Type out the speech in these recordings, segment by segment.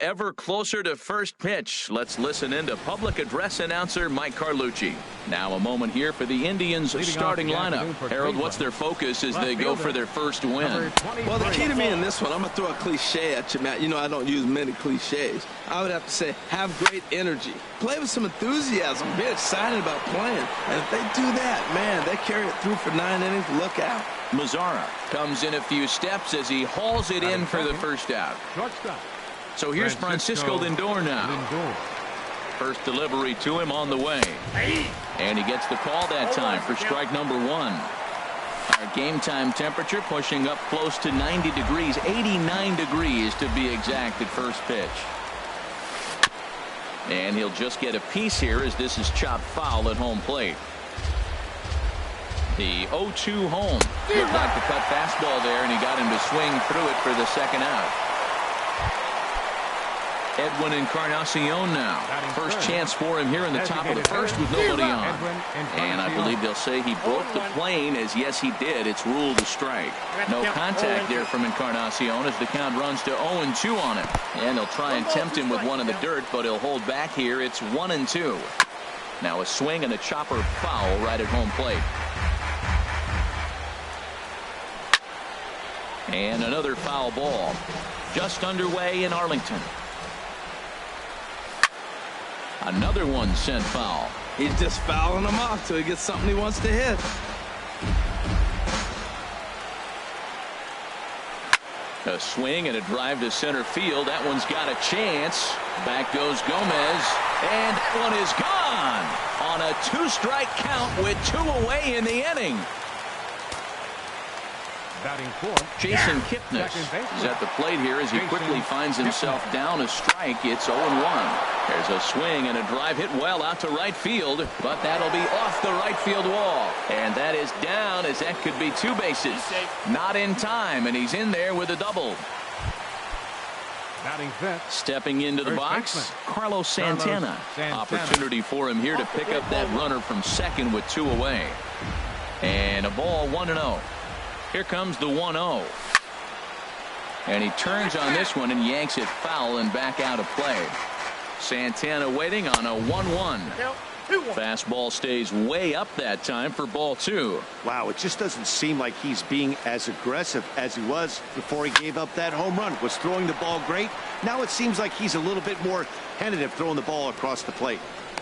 Ever closer to first pitch. Let's listen in to public address announcer Mike Carlucci. Now a moment here for the Indians starting lineup. Harold, what's their focus as they go for their first win? Well, the key to me in this one, I'm going to throw a cliche at you, Matt. You know I don't use many cliches. I would have to say have great energy. Play with some enthusiasm. Be excited about playing. And if they do that, man, they carry it through for 9 innings. Look out. Mazzara comes in a few steps as he hauls it in for the first out. So here's Francisco Lindor now. First delivery to him on the way. And he gets the call that time for strike number 1. Our game time temperature pushing up close to 90 degrees, 89 degrees to be exact at first pitch. And he'll just get a piece here as this is chopped foul at home plate. The 0-2 home. Looked like the cut fastball there, and he got him to swing through it for the second out. Edwin Encarnacion now. First chance for him here in the top of the first with nobody on. And I believe they'll say he broke the plane, as yes he did. It's ruled a strike. No contact there from Encarnacion as the count runs to 0-2 on him. And they'll try and tempt him with one in the dirt, but he'll hold back here. It's 1-2. Now a swing and a chopper foul right at home plate. And another foul ball. Just underway in Arlington. Another one sent foul. He's just fouling them off till he gets something he wants to hit. A swing and a drive to center field. That one's got a chance. Back goes Gomez. And that one is gone on a 2-strike count with 2 away in the inning. Jason Kipnis is at the plate here as he quickly finds himself down a strike. It's 0-1. There's a swing and a drive hit well out to right field, but that'll be off the right field wall. And that is down as that could be 2 bases. Not in time, and he's in there with a double. Stepping into the box, Carlos Santana. Opportunity for him here to pick up that runner from second with 2 away. And a ball 1-0. Here comes the 1-0. And he turns on this one and yanks it foul and back out of play. Santana waiting on a 1-1. Fastball stays way up that time for ball 2. Wow, it just doesn't seem like he's being as aggressive as he was before he gave up that home run. Was throwing the ball great. Now it seems like he's a little bit more tentative throwing the ball across the plate.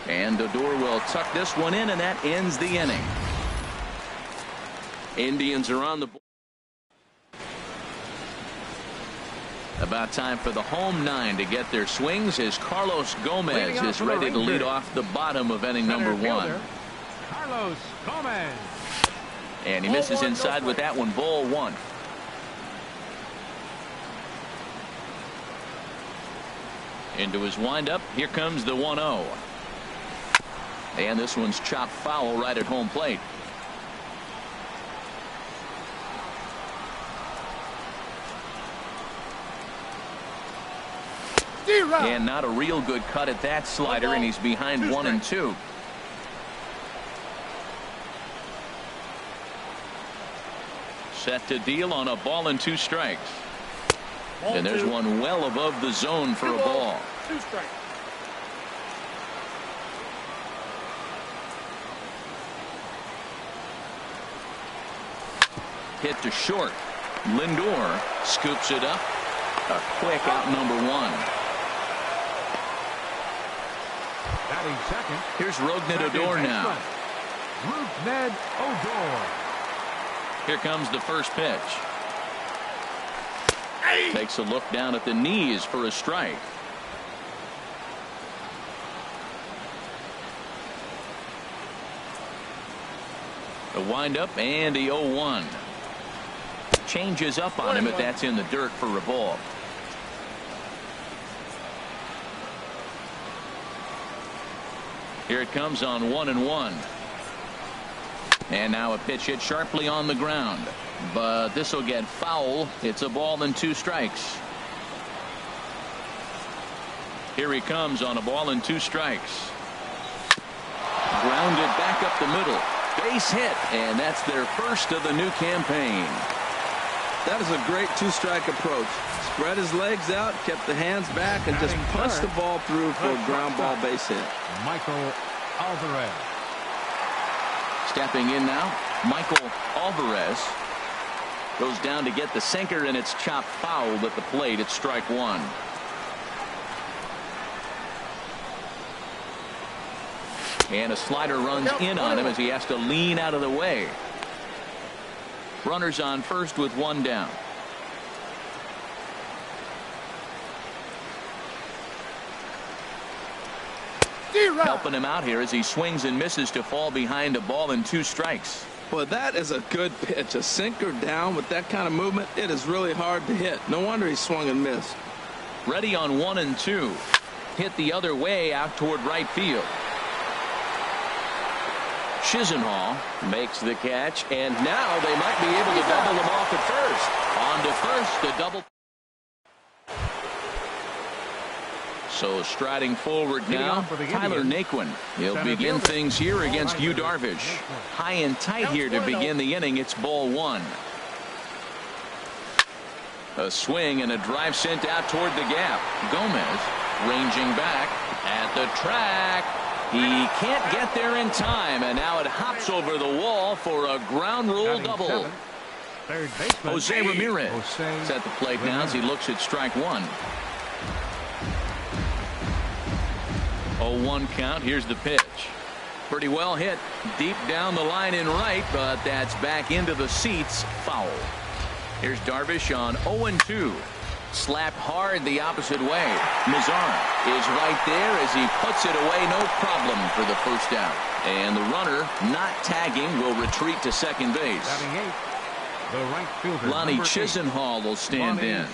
And Odor will tuck this one in, and that ends the inning. Indians are on the board. About time for the home 9 to get their swings as Carlos Gomez is ready to lead off the bottom of inning number 1. Carlos Gomez. And he misses inside with that one. Ball 1. Into his windup. Here comes the 1-0. And this one's chopped foul right at home plate. And not a real good cut at that slider, and he's behind 1-2. Set to deal on a ball and 2 strikes. And there's one well above the zone for a ball. 2 strikes. Hit to short. Lindor scoops it up. A quick out number 1. Batting second. Here's Rougned Odor now. Rougned Odor. Here comes the first pitch. Takes a look down at the knees for a strike. A windup and a 0-1. Changes up on him, but that's in the dirt for a ball. Here it comes on 1-1. And now a pitch hit sharply on the ground. But this will get foul. It's a ball and 2 strikes. Here he comes on a ball and 2 strikes. Grounded back up the middle. Base hit. And that's their first of the new campaign. That is a great two-strike approach. Spread his legs out, kept the hands back, and just punched the ball through for a ground ball base hit. Michael Alvarez. Stepping in now, Michael Alvarez goes down to get the sinker, and it's chopped fouled at the plate. It's strike one. And a slider runs in on him as he has to lean out of the way. Runners on first with one down. Helping him out here as he swings and misses to fall behind a ball and 2 strikes. Well, that is a good pitch. A sinker down with that kind of movement, it is really hard to hit. No wonder he swung and missed. Ready on 1 and 2. Hit the other way out toward right field. Chisenhall makes the catch, and now they might be able to double them off at first. On to first, the double. So striding forward now, Tyler Naquin. He'll begin things here against Yu Darvish. High and tight here to begin the inning. It's ball 1. A swing and a drive sent out toward the gap. Gomez ranging back at the track. He can't get there in time, and now it hops over the wall for a ground rule double. Jose Ramirez is at the plate now as he looks at strike 1. 0-1 count. Here's the pitch. Pretty well hit deep down the line in right, but that's back into the seats. Foul. Here's Darvish on 0-2. Slapped hard the opposite way. Mazara is right there as he puts it away. No problem for the first out. And the runner not tagging will retreat to second base. The right fielder, Lonnie Chisenhall will stand in.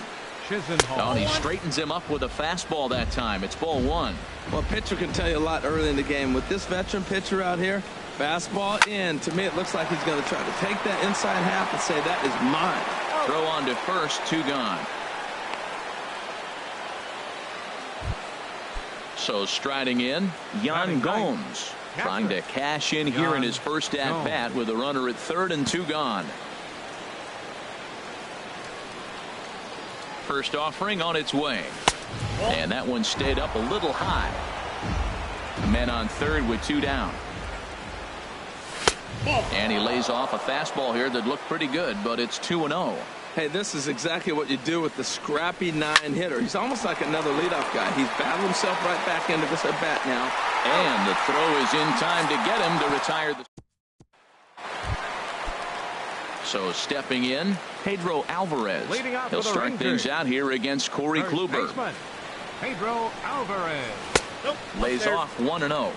Chisenhall. Oh, he straightens him up with a fastball that time. It's ball 1. Well, a pitcher can tell you a lot early in the game. With this veteran pitcher out here, fastball in. To me, it looks like he's going to try to take that inside half and say, that is mine. Throw on to first, 2 gone. So striding in, Yan Gomes trying to cash in here in his first at-bat with a runner at third and 2 gone. First offering on its way. And that one stayed up a little high. Men on third with 2 down. And he lays off a fastball here that looked pretty good, but it's 2-0. Hey, this is exactly what you do with the scrappy 9 hitter. He's almost like another leadoff guy. He's battled himself right back into this at bat now. And the throw is in time to get him to retire the. So stepping in, Pedro Alvarez. He'll start things out here against Corey Kluber. Pedro Alvarez. Lays off 1-0.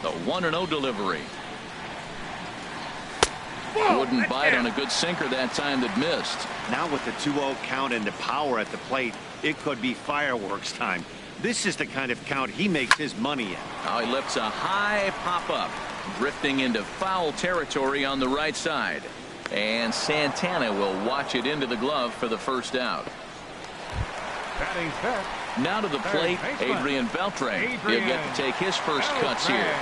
The 1-0 delivery. Wouldn't bite on a good sinker that time that missed. Now with the 2-0 count and the power at the plate, it could be fireworks time. This is the kind of count he makes his money in. Now he lifts a high pop-up, drifting into foul territory on the right side. And Santana will watch it into the glove for the first out. Now to the plate, Adrian Beltre. He'll get to take his first cuts here.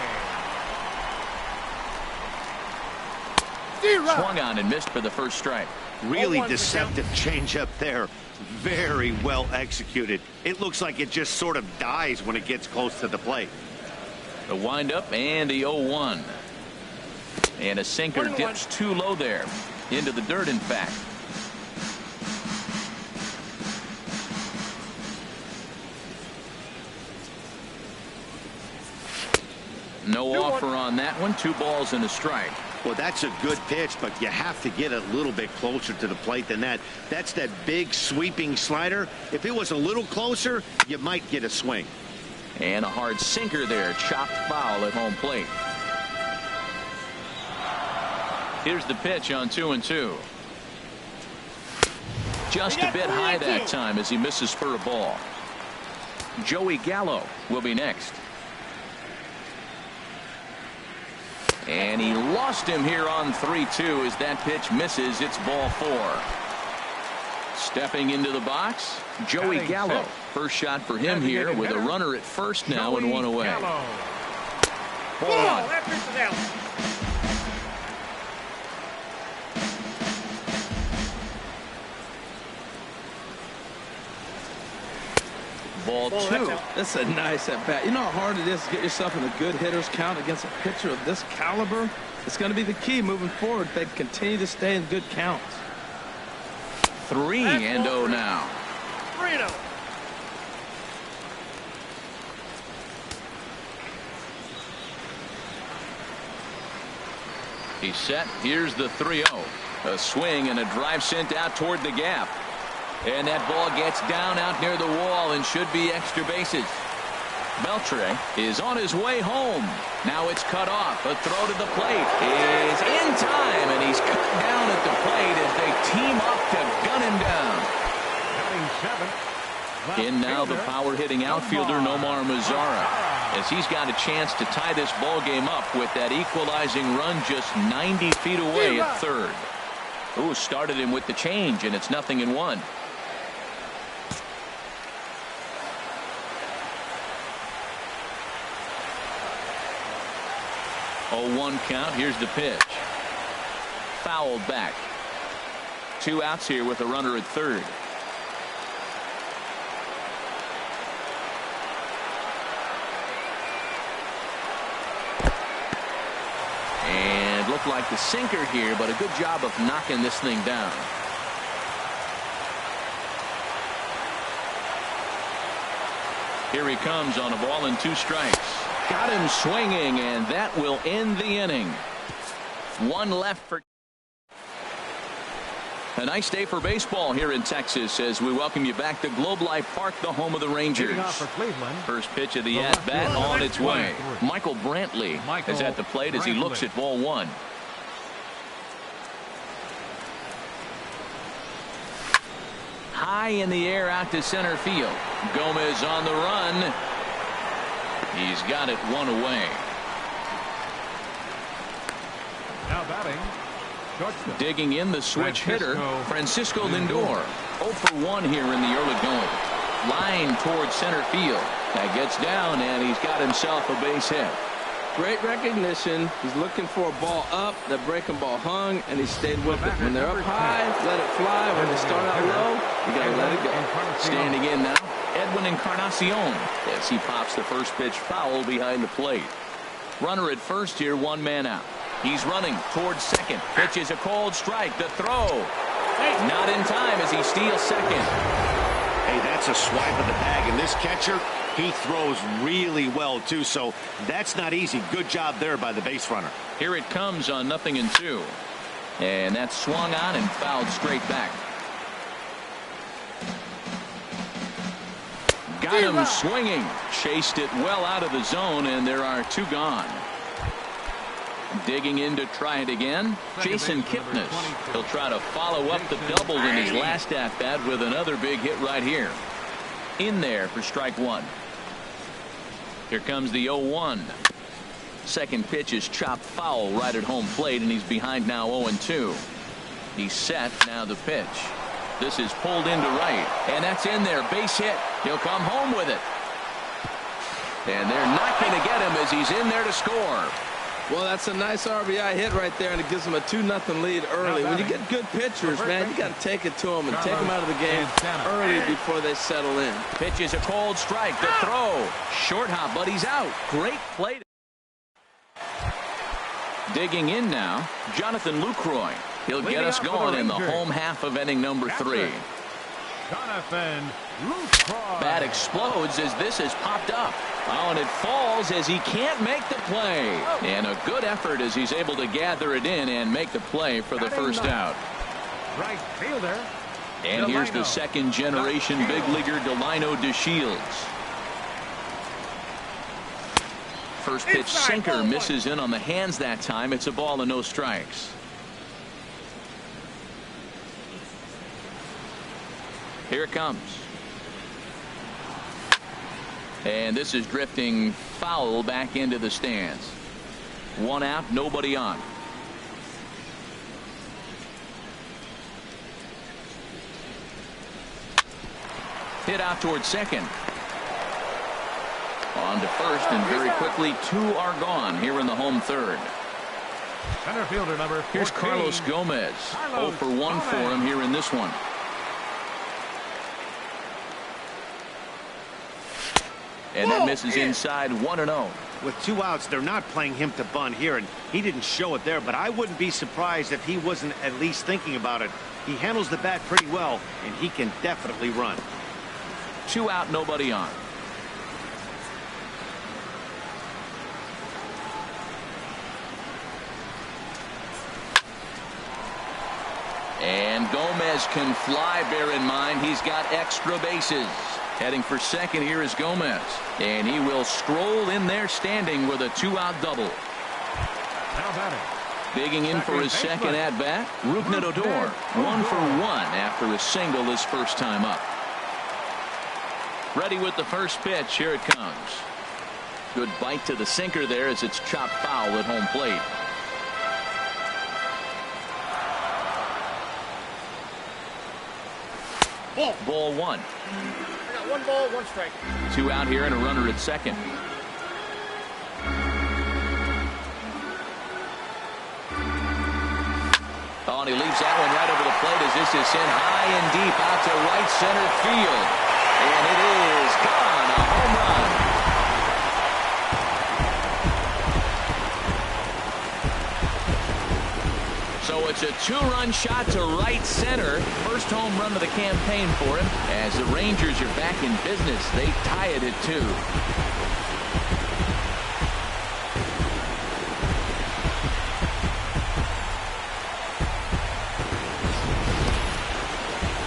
Swung on and missed for the first strike. Really deceptive changeup there. Very well executed. It looks like it just sort of dies when it gets close to the plate. The windup and the 0-1. And a sinker dips too low there. Into the dirt, in fact. No offer on that one. 2 balls and a strike. Well, that's a good pitch, but you have to get a little bit closer to the plate than that. That's that big sweeping slider. If it was a little closer, you might get a swing. And a hard sinker there. Chopped foul at home plate. Here's the pitch on 2-2. Just a bit high that time as he misses for a ball. Joey Gallo will be next. And he lost him here on 3-2 as that pitch misses. It's ball 4. Stepping into the box, Joey Gallo. First shot for him here with a runner at first now and one away. Ball after the down. Ball two. That's a nice at bat. You know how hard it is to get yourself in a good hitter's count against a pitcher of this caliber? It's going to be the key moving forward if they continue to stay in good counts. 3-0 now. 3-0. He's set. Here's the 3-0. A swing and a drive sent out toward the gap. And that ball gets down out near the wall and should be extra bases. Beltre is on his way home. Now it's cut off. A throw to the plate is in time, and he's cut down at the plate as they team up to gun him down. In now the power-hitting outfielder Nomar Mazara, as he's got a chance to tie this ball game up with that equalizing run just 90 feet away at third. Ooh, started him with the change, and it's 0-1. 0-1 count. Here's the pitch. Fouled back. 2 outs here with a runner at third. And looked like the sinker here, but a good job of knocking this thing down. Here he comes on a ball and 2 strikes. Got him swinging, and that will end the inning. 1 left for. A nice day for baseball here in Texas as we welcome you back to Globe Life Park, the home of the Rangers. First pitch of the at-bat on its way. Michael Brantley is at the plate as he looks at ball 1. High in the air out to center field. Gomez on the run. He's got it 1 away. Now batting. Digging in the switch hitter, Francisco Lindor. 0 for 1 here in the early going. Line towards center field. That gets down, and he's got himself a base hit. Great recognition. He's looking for a ball up. The breaking ball hung, and he stayed with it. When they're up high, let it fly. When they start out low, you got to let it go. Standing in now, Edwin Encarnacion as he pops the first pitch foul behind the plate. Runner at first here, 1 man out. He's running towards second. Pitch is a cold strike. The throw. Not in time as he steals second. Hey, that's a swipe of the bag. And this catcher, he throws really well, too. So that's not easy. Good job there by the base runner. Here it comes on 0-2. And that's swung on and fouled straight back. Got him swinging. Chased it well out of the zone, and there are 2 gone. Digging in to try it again, Jason Kipnis. He'll try to follow up the double in his last at-bat with another big hit right here. In there for strike 1. Here comes the 0-1. Second pitch is chopped foul right at home plate, and he's behind now 0-2. He's set. Now the pitch. This is pulled into right, and that's in there. Base hit. He'll come home with it. And they're not going to get him as he's in there to score. Well, that's a nice RBI hit right there, and it gives them a 2-0 lead early. When you get good pitchers, man, you got to take it to them and take them out of the game early before they settle in. Pitch is a cold strike. The throw. Short hop, but he's out. Great play. Digging in now, Jonathan Lucroy. He'll get us going in the home half of inning number 3. Jonathan Lucroy. Bat explodes as this is popped up. Oh, and it falls as he can't make the play. And a good effort as he's able to gather it in and make the play for the first out. Right fielder. And here's the second generation big leaguer Delino DeShields. First pitch sinker misses in on the hands that time. It's a ball and no strikes. Here it comes. And this is drifting foul back into the stands. 1 out, nobody on. hit out towards second. On to first, and very quickly 2 are gone here in the home third. Center fielder number 14. Here's Carlos Gomez. 0 for 1 for him here in this one. And that misses inside 1-0. With 2 outs, they're not playing him to bunt here, and he didn't show it there, but I wouldn't be surprised if he wasn't at least thinking about it. He handles the bat pretty well, and he can definitely run. 2 out, nobody on. And Gomez can fly, bear in mind he's got extra bases. Heading for second here is Gomez. And he will stroll in there standing with a 2-out double. Now batting. Digging in for his second at-bat, Rougned Odor. 1 for 1 after a single his first time up. Ready with the first pitch. Here it comes. Good bite to the sinker there as it's chopped foul at home plate. Ball 1. I got 1 ball, 1 strike. 2 out here and a runner at second. Oh, and he leaves that one right over the plate as this is sent high and deep out to right center field. And it is gone. A home run. So it's a 2-run shot to right center. First home run of the campaign for him. As the Rangers are back in business, they tie it at 2.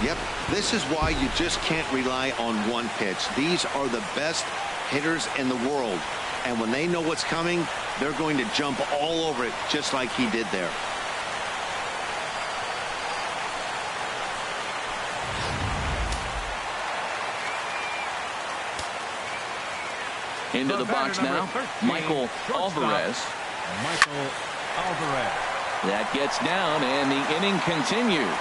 Yep, this is why you just can't rely on one pitch. These are the best hitters in the world. And when they know what's coming, they're going to jump all over it just like he did there. Into the box now, Michael Alvarez. Michael Alvarez. That gets down, and the inning continues.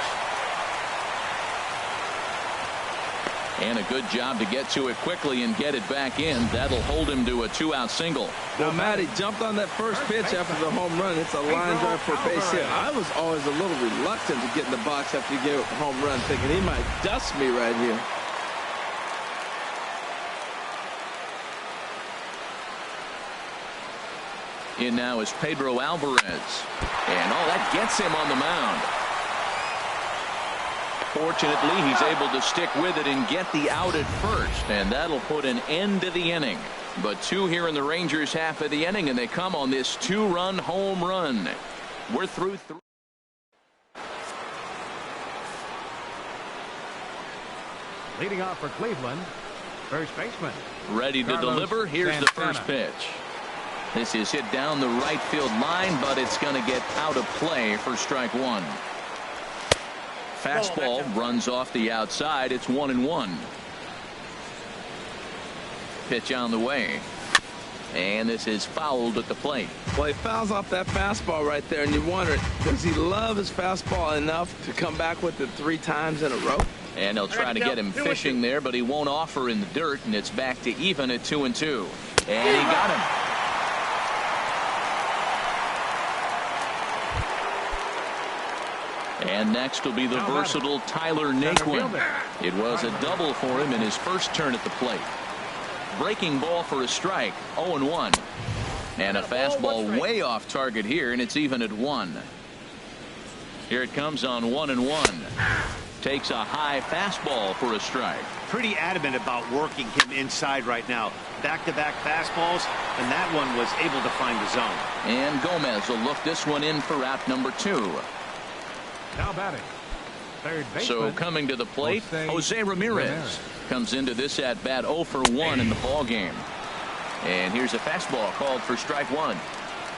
And a good job to get to it quickly and get it back in. That'll hold him to a 2-out single. Well, Matty jumped on that first pitch after the home run. It's a line drive for a base hit. I was always a little reluctant to get in the box after you gave up a home run, thinking he might dust me right here. In now is Pedro Alvarez. And that gets him on the mound. Fortunately, he's able to stick with it and get the out at first, and that'll put an end to the inning. But 2 here in the Rangers half of the inning, and they come on this 2-run home run. We're through 3. Leading off for Cleveland, first baseman. Ready to deliver. Here's the first pitch. This is hit down the right field line, but it's going to get out of play for strike 1. Fastball runs off the outside. It's 1-1. Pitch on the way. And this is fouled at the plate. Well, he fouls off that fastball right there, and you wonder, does he love his fastball enough to come back with it 3 times in a row? And they'll try to get him fishing there, but he won't offer in the dirt, and it's back to even at 2-2. And he got him. And next will be the versatile Tyler Naquin. It was a double for him in his first turn at the plate. Breaking ball for a strike, 0-1. And a fastball way off target here, and it's even at 1. Here it comes on 1-1. Takes a high fastball for a strike. Pretty adamant about working him inside right now. Back-to-back fastballs, and that one was able to find the zone. And Gomez will look this one in for out number 2. Now batting, third baseman. So coming to the plate, Jose Ramirez comes into this at bat 0 for 1 in the ball game. And here's a fastball called for strike 1.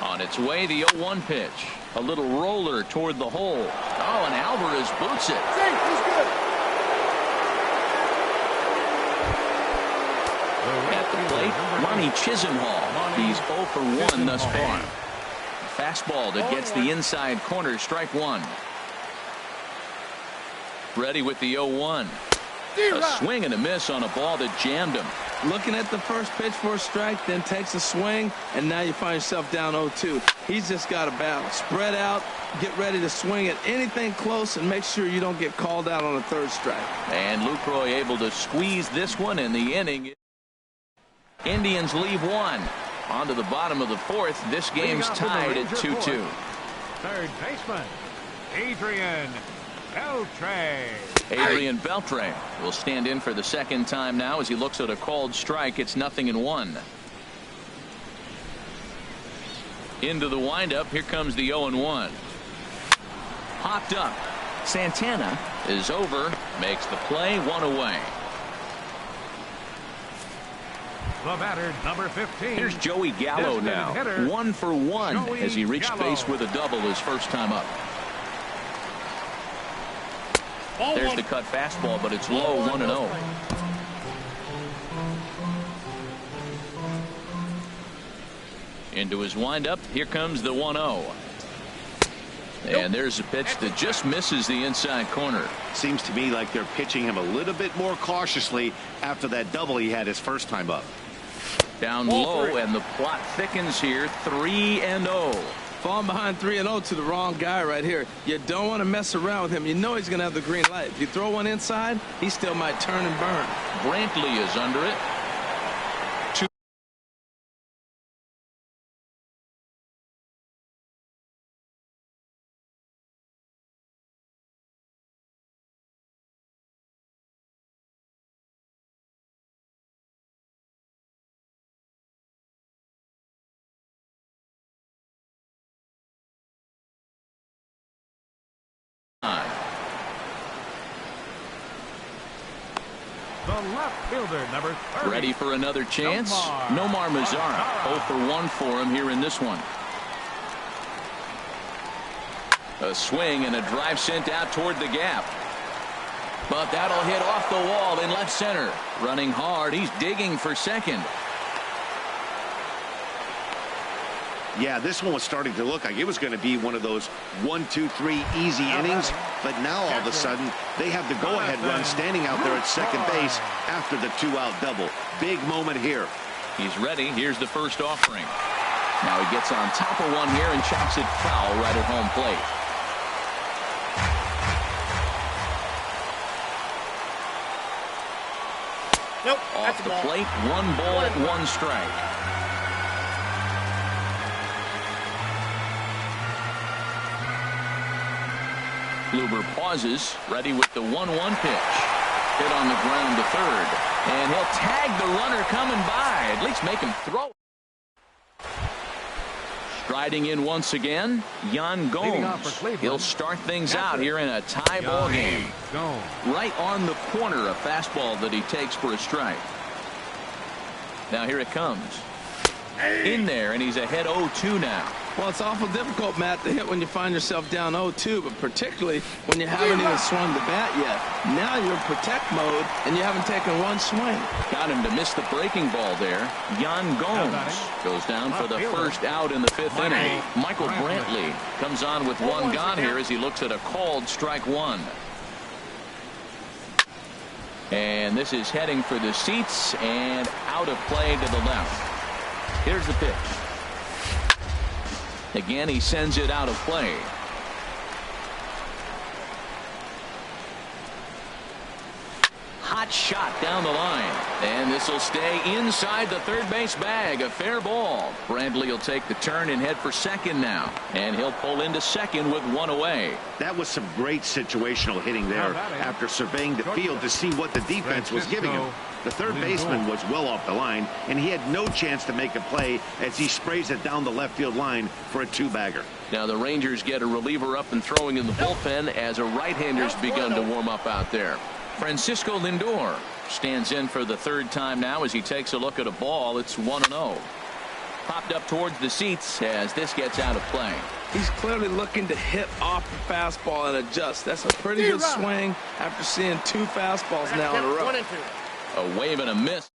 On its way, the 0-1 pitch. A little roller toward the hole. Oh, and Alvarez boots it. At the plate, Ronnie Chisenhall. He's 0 for 1 thus far. Fastball that gets the inside corner, strike 1. Ready with the 0-1. A swing and a miss on a ball that jammed him. Looking at the first pitch for a strike, then takes a swing, and now you find yourself down 0-2. He's just got to battle. Spread out, get ready to swing at anything close, and make sure you don't get called out on a third strike. And Lucroy able to squeeze this one in the inning. Indians leave one. On to the bottom of the fourth. This game's tied at 2-2. Third baseman, Adrian Beltre. Adrian Beltre will stand in for the second time now as he looks at a called strike. It's 0-1. Into the windup. Here comes the 0-1. Popped up. Santana is over. Makes the play. One away. The batter, number 15. Here's Joey Gallo now. 1 for 1 as he reached base with a double his first time up. There's the cut fastball, but it's low. 1-0. Into his windup. Here comes the 1-0. And there's a pitch that just misses the inside corner. Seems to me like they're pitching him a little bit more cautiously after that double he had his first time up. Down low, and the plot thickens here. 3-0. Falling behind 3-0 to the wrong guy right here. You don't want to mess around with him. You know he's going to have the green light. If you throw one inside, he still might turn and burn. Brantley is under it. The left fielder, number 30. Ready for another chance? Nomar Mazara. 0 for 1 for him here in this one. A swing and a drive sent out toward the gap. But that'll hit off the wall in left center. Running hard. He's digging for second. Yeah, this one was starting to look like it was going to be one of those 1, 2, 3 easy innings. But now all of a sudden they have the go-ahead run standing out there at second base after the 2-out double. Big moment here. He's ready. Here's the first offering. Now he gets on top of one here and chops it foul right at home plate. Nope. Off the plate. 1 ball, 1 strike. Kluber pauses, ready with the 1-1 pitch. Hit on the ground to third. And he'll tag the runner coming by. At least make him throw. Striding in once again, Yan Gomes. He'll start things out here in a tie ball game. Right on the corner, a fastball that he takes for a strike. Now here it comes. In there, and he's ahead 0-2 now. Well, it's awful difficult, Matt, to hit when you find yourself down 0-2, but particularly when you haven't even swung the bat yet. Now you're in protect mode, and you haven't taken one swing. Got him to miss the breaking ball there. Yan Gomes goes down for the first out in the 5th inning. Michael Brantley comes on with one gone here as he looks at a called strike 1. And this is heading for the seats and out of play to the left. Here's the pitch. Again, he sends it out of play. Hot shot down the line. And this will stay inside the third base bag. A fair ball. Brantley will take the turn and head for second now. And he'll pull into second with 1 away. That was some great situational hitting there after surveying the field to see what the defense was giving him. The third baseman was well off the line, and he had no chance to make a play as he sprays it down the left field line for a 2-bagger. Now the Rangers get a reliever up and throwing in the bullpen as a right-hander's begun to warm up out there. Francisco Lindor stands in for the third time now as he takes a look at a ball. It's 1-0. Popped up towards the seats as this gets out of play. He's clearly looking to hit off the fastball and adjust. That's a pretty good swing after seeing 2 fastballs now in a row. 1 and 2. A wave and a miss.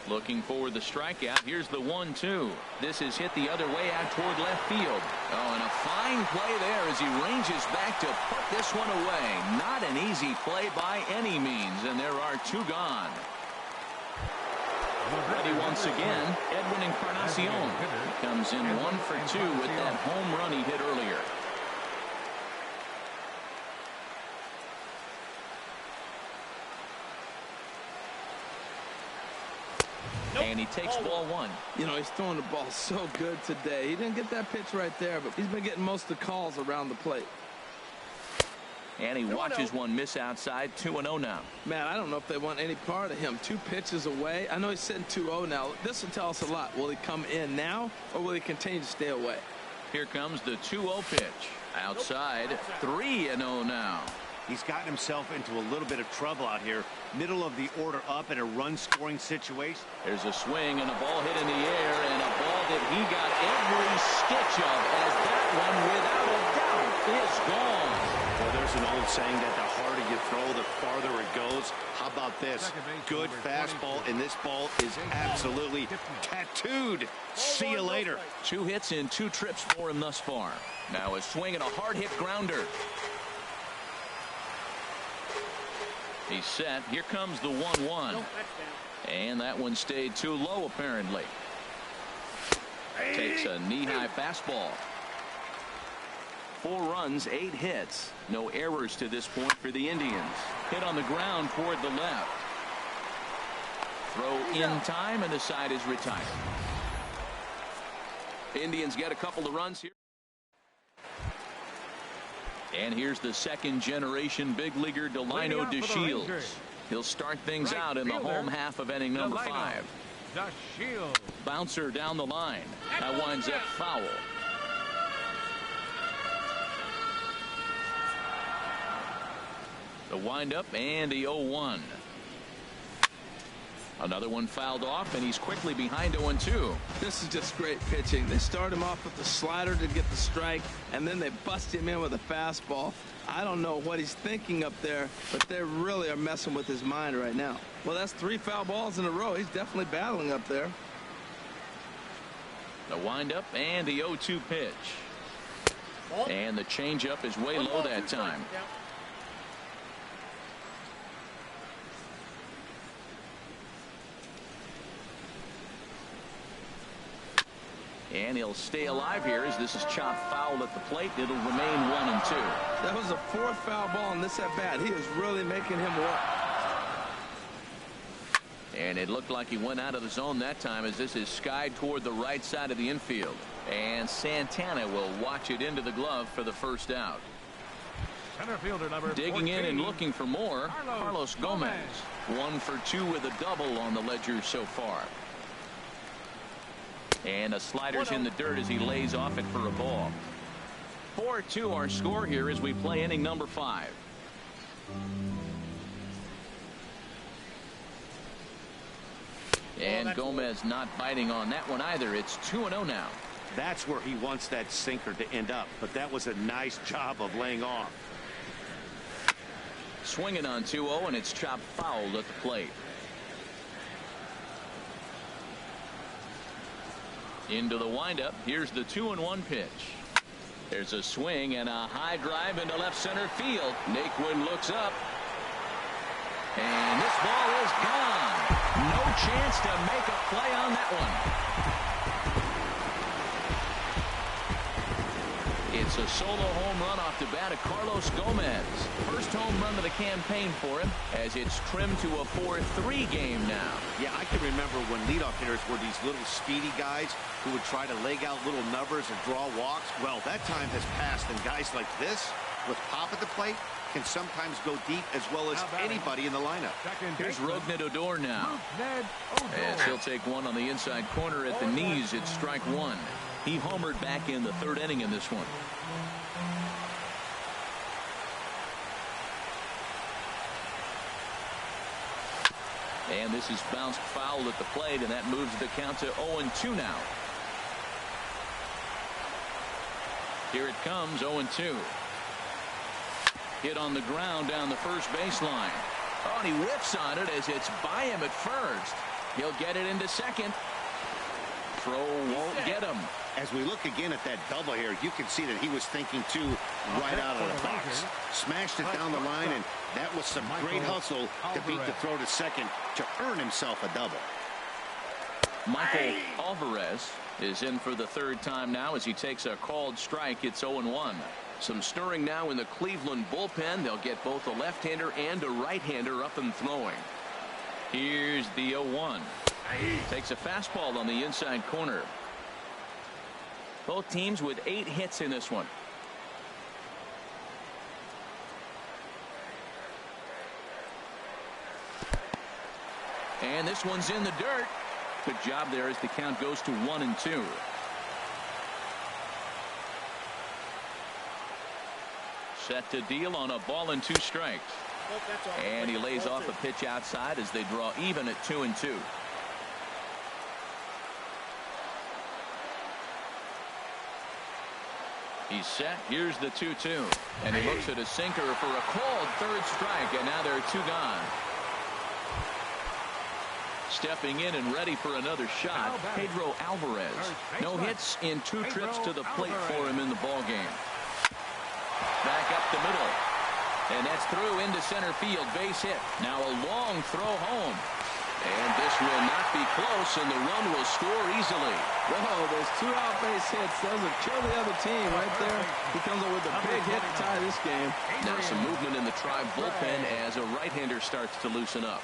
Looking for the strikeout. Here's the 1-2. This is hit the other way out toward left field. Oh, and a fine play there as he ranges back to put this one away. Not an easy play by any means, and there are 2 gone. Ready once again, Edwin Encarnacion. He comes in 1 for 2 with that home run he hit earlier. And he takes ball 1. You know, he's throwing the ball so good today. He didn't get that pitch right there, but he's been getting most of the calls around the plate. And he watches one miss outside. 2-0 now. Man, I don't know if they want any part of him. 2 pitches away. I know he's sitting 2-0 now. This will tell us a lot. Will he come in now, or will he continue to stay away? Here comes the 2-0 pitch. Outside. 3-0 now. He's gotten himself into a little bit of trouble out here. Middle of the order up in a run-scoring situation. There's a swing and a ball hit in the air, and a ball that he got every stitch of, as that one, without a doubt, is gone. Well, there's an old saying that the harder you throw, the farther it goes. How about this? Good fastball, and this ball is absolutely tattooed. See you later. 2 hits in 2 trips for him thus far. Now a swing and a hard-hit grounder. He's set. Here comes the 1-1. And that one stayed too low, apparently. Takes a knee-high fastball. 4 runs, 8 hits. No errors to this point for the Indians. Hit on the ground toward the left. Throw in time, and the side is retired. Indians get a couple of runs here. And here's the 2nd-generation big leaguer Delino DeShields. He'll start things out in the home half of inning number 5. Bouncer down the line. That winds up foul. The windup and the 0-1. Another one fouled off, and he's quickly behind 0-2. This is just great pitching. They start him off with the slider to get the strike, and then they bust him in with a fastball. I don't know what he's thinking up there, but they really are messing with his mind right now. Well, that's 3 foul balls in a row. He's definitely battling up there. The windup and the 0-2 pitch. And the changeup is way low that time. And he'll stay alive here as this is chopped foul at the plate. It'll remain 1-2. That was the 4th foul ball in this at bat. He is really making him work. And it looked like he went out of the zone that time as this is skied toward the right side of the infield. And Santana will watch it into the glove for the first out. Center fielder number Digging 14, in and looking for more, Carlos Gomez. 1 for 2 with a double on the ledger so far. And a slider's in the dirt as he lays off it for a ball. 4-2 our score here as we play inning number 5. And Gomez not biting on that one either. It's 2-0 now. That's where he wants that sinker to end up, but that was a nice job of laying off. Swinging on 2-0, and it's chopped fouled at the plate. Into the windup. Here's the 2-1 pitch. There's a swing and a high drive into left center field. Naquin looks up. And this ball is gone. No chance to make a play on that one. It's a solo home run off the bat of Carlos Gomez. First home run of the campaign for him as it's trimmed to a 4-3 game now. Yeah, I can remember when leadoff hitters were these little speedy guys who would try to leg out little numbers and draw walks. Well, that time has passed, and guys like this with pop at the plate can sometimes go deep as well as anybody in the lineup. Here's Rougned Odor now. As he'll take one on the inside corner at the knees. It's strike 1. He homered back in the 3rd inning in this one. And this is bounced foul at the plate, and that moves the count to 0-2 now. Here it comes, 0-2. Hit on the ground down the first baseline. Oh, and he whiffs on it as it's by him at first. He'll get it into second. Throw won't get him. As we look again at that double here, you can see that he was thinking too right out of the box. Smashed it down the line, and that was some great hustle to beat the throw to second to earn himself a double. Michael Alvarez is in for the third time now as he takes a called strike. It's 0-1. Some stirring now in the Cleveland bullpen. They'll get both a left-hander and a right-hander up and throwing. Here's the 0-1. Takes a fastball on the inside corner. Both teams with 8 hits in this one. And this one's in the dirt. Good job there as the count goes to 1-2. Set to deal on a ball and 2 strikes. And he lays off a pitch outside as they draw even at 2-2. He's set. Here's the 2-2. And he looks at a sinker for a called third strike. And now there are 2 gone. Stepping in and ready for another shot, Pedro Alvarez. No hits in 2 trips to the plate for him in the ball game. Back up the middle. And that's through into center field. Base hit. Now a long throw home. And this will not be close, and the run will score easily. Whoa, those 2 out base hits. Those will kill the other team right there. He comes up with a big hit to tie this game. Now some movement in the Tribe bullpen as a right-hander starts to loosen up.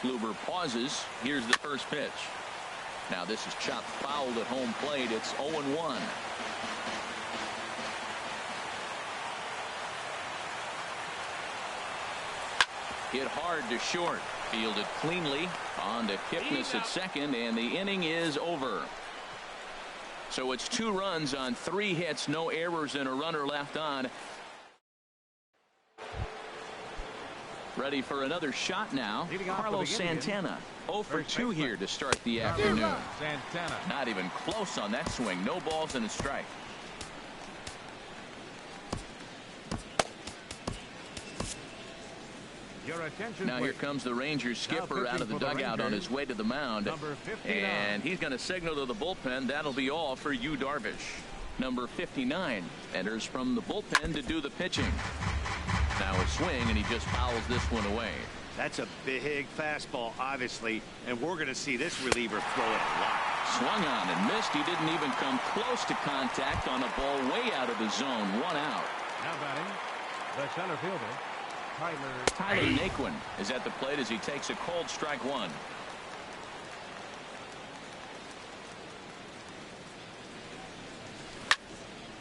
Kluber pauses. Here's the first pitch. Now this is chopped fouled at home plate. It's 0-1. Hit hard to short. Fielded cleanly. On to Kipnis at second, and the inning is over. So it's 2 runs on 3 hits, no errors, and a runner left on. Ready for another shot now. Carlos Santana. 0 for 2 here to start the afternoon. Not even close on that swing. No balls and a strike. Now here comes the Rangers skipper out of the dugout on his way to the mound. And he's going to signal to the bullpen. That'll be all for Yu Darvish. Number 59 enters from the bullpen to do the pitching. Now a swing, and he just fouls this one away. That's a big fastball, obviously, and we're going to see this reliever throw it a lot. Swung on and missed. He didn't even come close to contact on a ball way out of the zone. 1 out. Now batting, the center fielder, Tyler Naquin is at the plate as he takes a cold strike 1.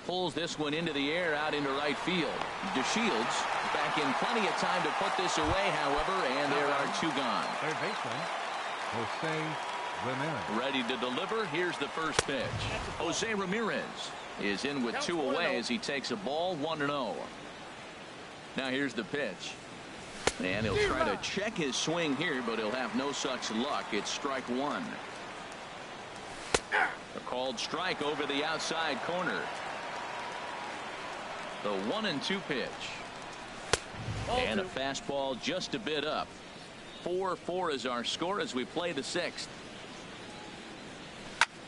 Pulls this one into the air out into right field. DeShields back in plenty of time to put this away, however, and there are 2 gone. Third baseman, Jose Ramirez. Ready to deliver. Here's the first pitch. Jose Ramirez is in with 2 away as he takes a ball 1-0. Now here's the pitch. And he'll try to check his swing here, but he'll have no such luck. It's strike 1. A called strike over the outside corner. The 1-2 pitch. And a fastball just a bit up. 4-4 is our score as we play the 6th.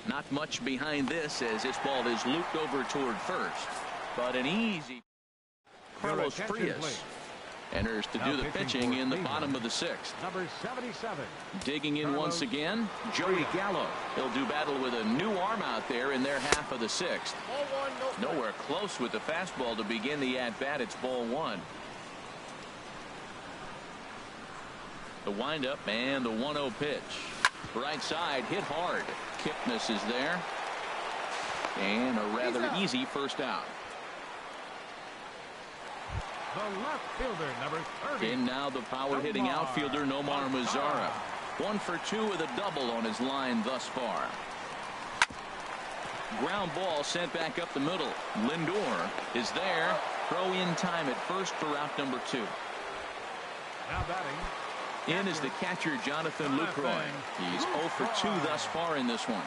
Not much behind this as this ball is looped over toward first. But an easy. Carlos Frias enters to do the pitching in the bottom of the 6th. Number 77. Digging in once again, Joey Gallo. He'll do battle with a new arm out there in their half of the 6th. Nowhere close with the fastball to begin the at-bat. It's ball 1. The windup and the 1-0 pitch. Right side hit hard. Kipnis is there. And a rather easy first out. The left fielder, number 30. In now the power-hitting outfielder, Nomar Mazara. 1 for 2 with a double on his line thus far. Ground ball sent back up the middle. Lindor is there. Throw in time at first for out number 2. Now batting. In is the catcher, Jonathan Lucroy. He's 0 for 2 thus far in this one.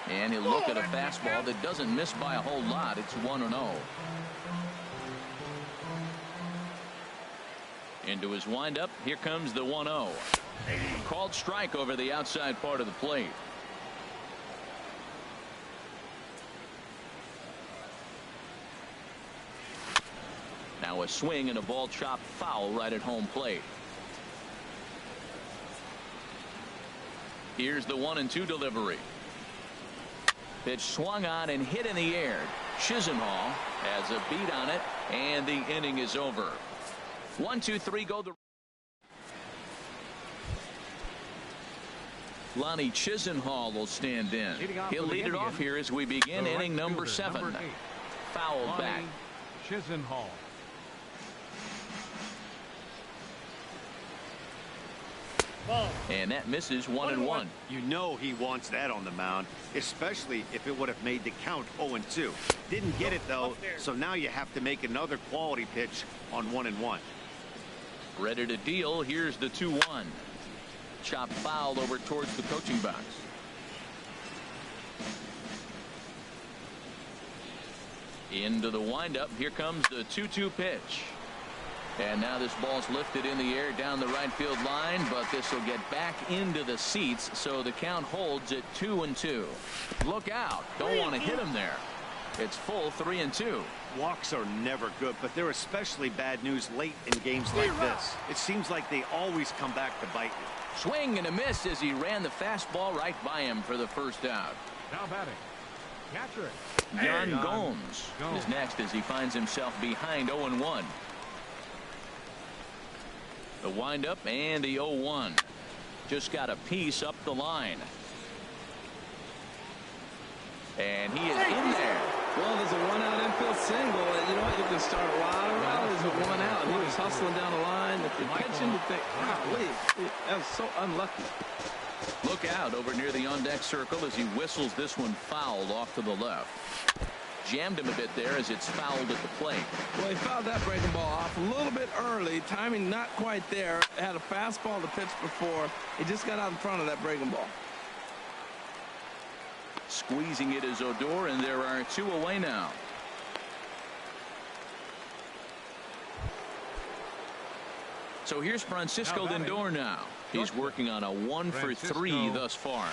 And he'll look at a fastball that doesn't miss by a whole lot. It's 1-0. Into his windup. Here comes the 1-0. Called strike over the outside part of the plate. Now a swing and a ball chopped foul right at home plate. Here's the 1-2 delivery. Pitch swung on and hit in the air. Chisenhall has a beat on it, and the inning is over. 1-2-3 go the. Lonnie Chisenhall will stand in. He'll lead it off here as we begin inning number 7. Foul back. Chisenhall. And that misses 1-1. You know he wants that on the mound, especially if it would have made the count 0-2. Didn't get it though, so now you have to make another quality pitch on 1-1. Ready to deal. Here's the 2-1. Chop foul over towards the coaching box. Into the windup. Here comes the 2-2 pitch. And now this ball's lifted in the air down the right field line, but this will get back into the seats, so the count holds at 2-2. Look out. Don't want to hit him there. It's full 3-2. Walks are never good, but they're especially bad news late in games like this. It seems like they always come back to bite you. Swing and a miss as he ran the fastball right by him for the first out. Now batting. Catcher. Yan Gomes is next as he finds himself behind 0-1. The windup and the 0-1. Just got a piece up the line. And he is in there. Well, there's a 1-out infield single, and you know what? You can start a lot of rallies with 1 out. He was hustling down the line. If you catch him, you think, golly, that was so unlucky. Look out over near the on-deck circle as he whistles this one foul off to the left. Jammed him a bit there as it's fouled at the plate. Well, he fouled that breaking ball off a little bit early. Timing not quite there. Had a fastball to pitch before. He just got out in front of that breaking ball. Squeezing it is Odor, and there are 2 away now. So here's Francisco Lindor now. He's working on a 1-for-3 thus far.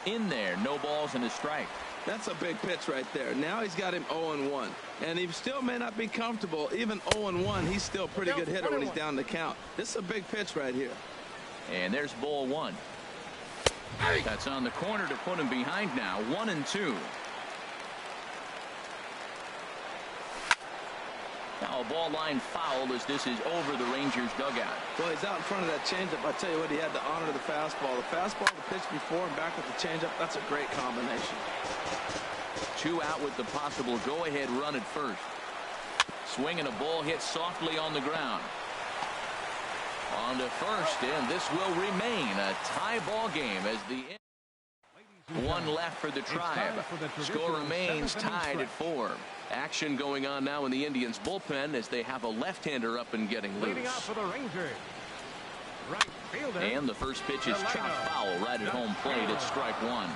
In there, no balls and a strike. That's a big pitch right there. Now he's got him 0-1. And he still may not be comfortable. Even 0-1, he's still a pretty good hitter when he's down the count. This is a big pitch right here. And there's ball 1. That's on the corner to put him behind now. 1-2. Now a ball line foul as this is over the Rangers dugout. Well, he's out in front of that changeup. I tell you what, he had to honor the fastball. The fastball, the pitch before and back with the changeup, that's a great combination. 2 out with the possible go-ahead run at first. Swing and a ball hit softly on the ground. On to first, and this will remain a tie ball game as the 1 left for the Tribe. Score remains tied at 4. Action going on now in the Indians bullpen as they have a left-hander up and getting loose. Leading off for the Rangers. Right fielder. And the first pitch is chopped foul right at home plate. It's strike 1.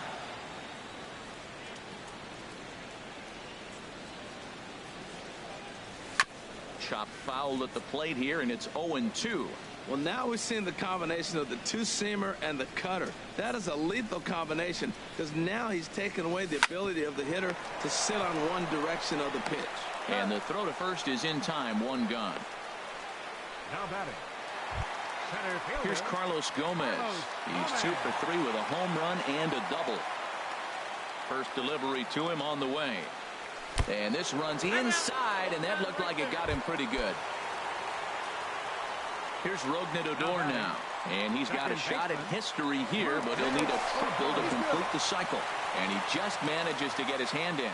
Chopped foul at the plate here, and it's 0-2. Well, now we've seen the combination of the 2-seamer and the cutter. That is a lethal combination because now he's taken away the ability of the hitter to sit on one direction of the pitch. And the throw to first is in time. 1 gone. Now batting. Center fielder. Here's Carlos Gomez. He's 2 for 3 with a home run and a double. First delivery to him on the way. And this runs inside, and that looked like it got him pretty good. Here's Rougned Odor now, and he's got a shot at history here, but he'll need a triple to complete the cycle, and he just manages to get his hand in.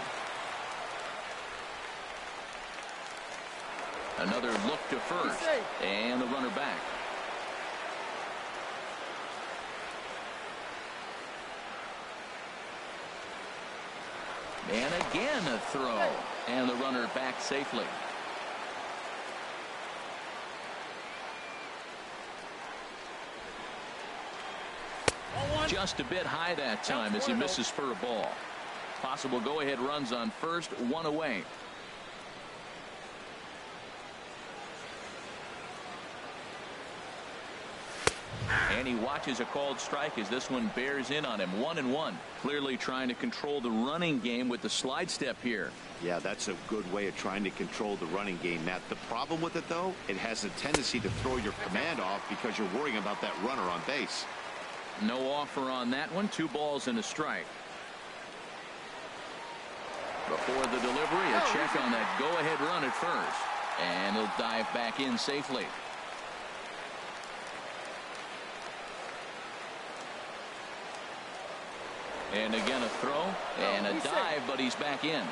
Another look to first, and the runner back. And again a throw, and the runner back safely. Just a bit high that time as he misses for a ball. Possible go-ahead runs on first, 1 away. And he watches a called strike as this one bears in on him. 1-1. Clearly trying to control the running game with the slide step here. Yeah, that's a good way of trying to control the running game, Matt. The problem with it, though, it has a tendency to throw your command off because you're worrying about that runner on base. No offer on that one. 2 balls and a strike. Before the delivery, a check on that go-ahead run at first. And he'll dive back in safely. And again a throw and a dive, but he's back in.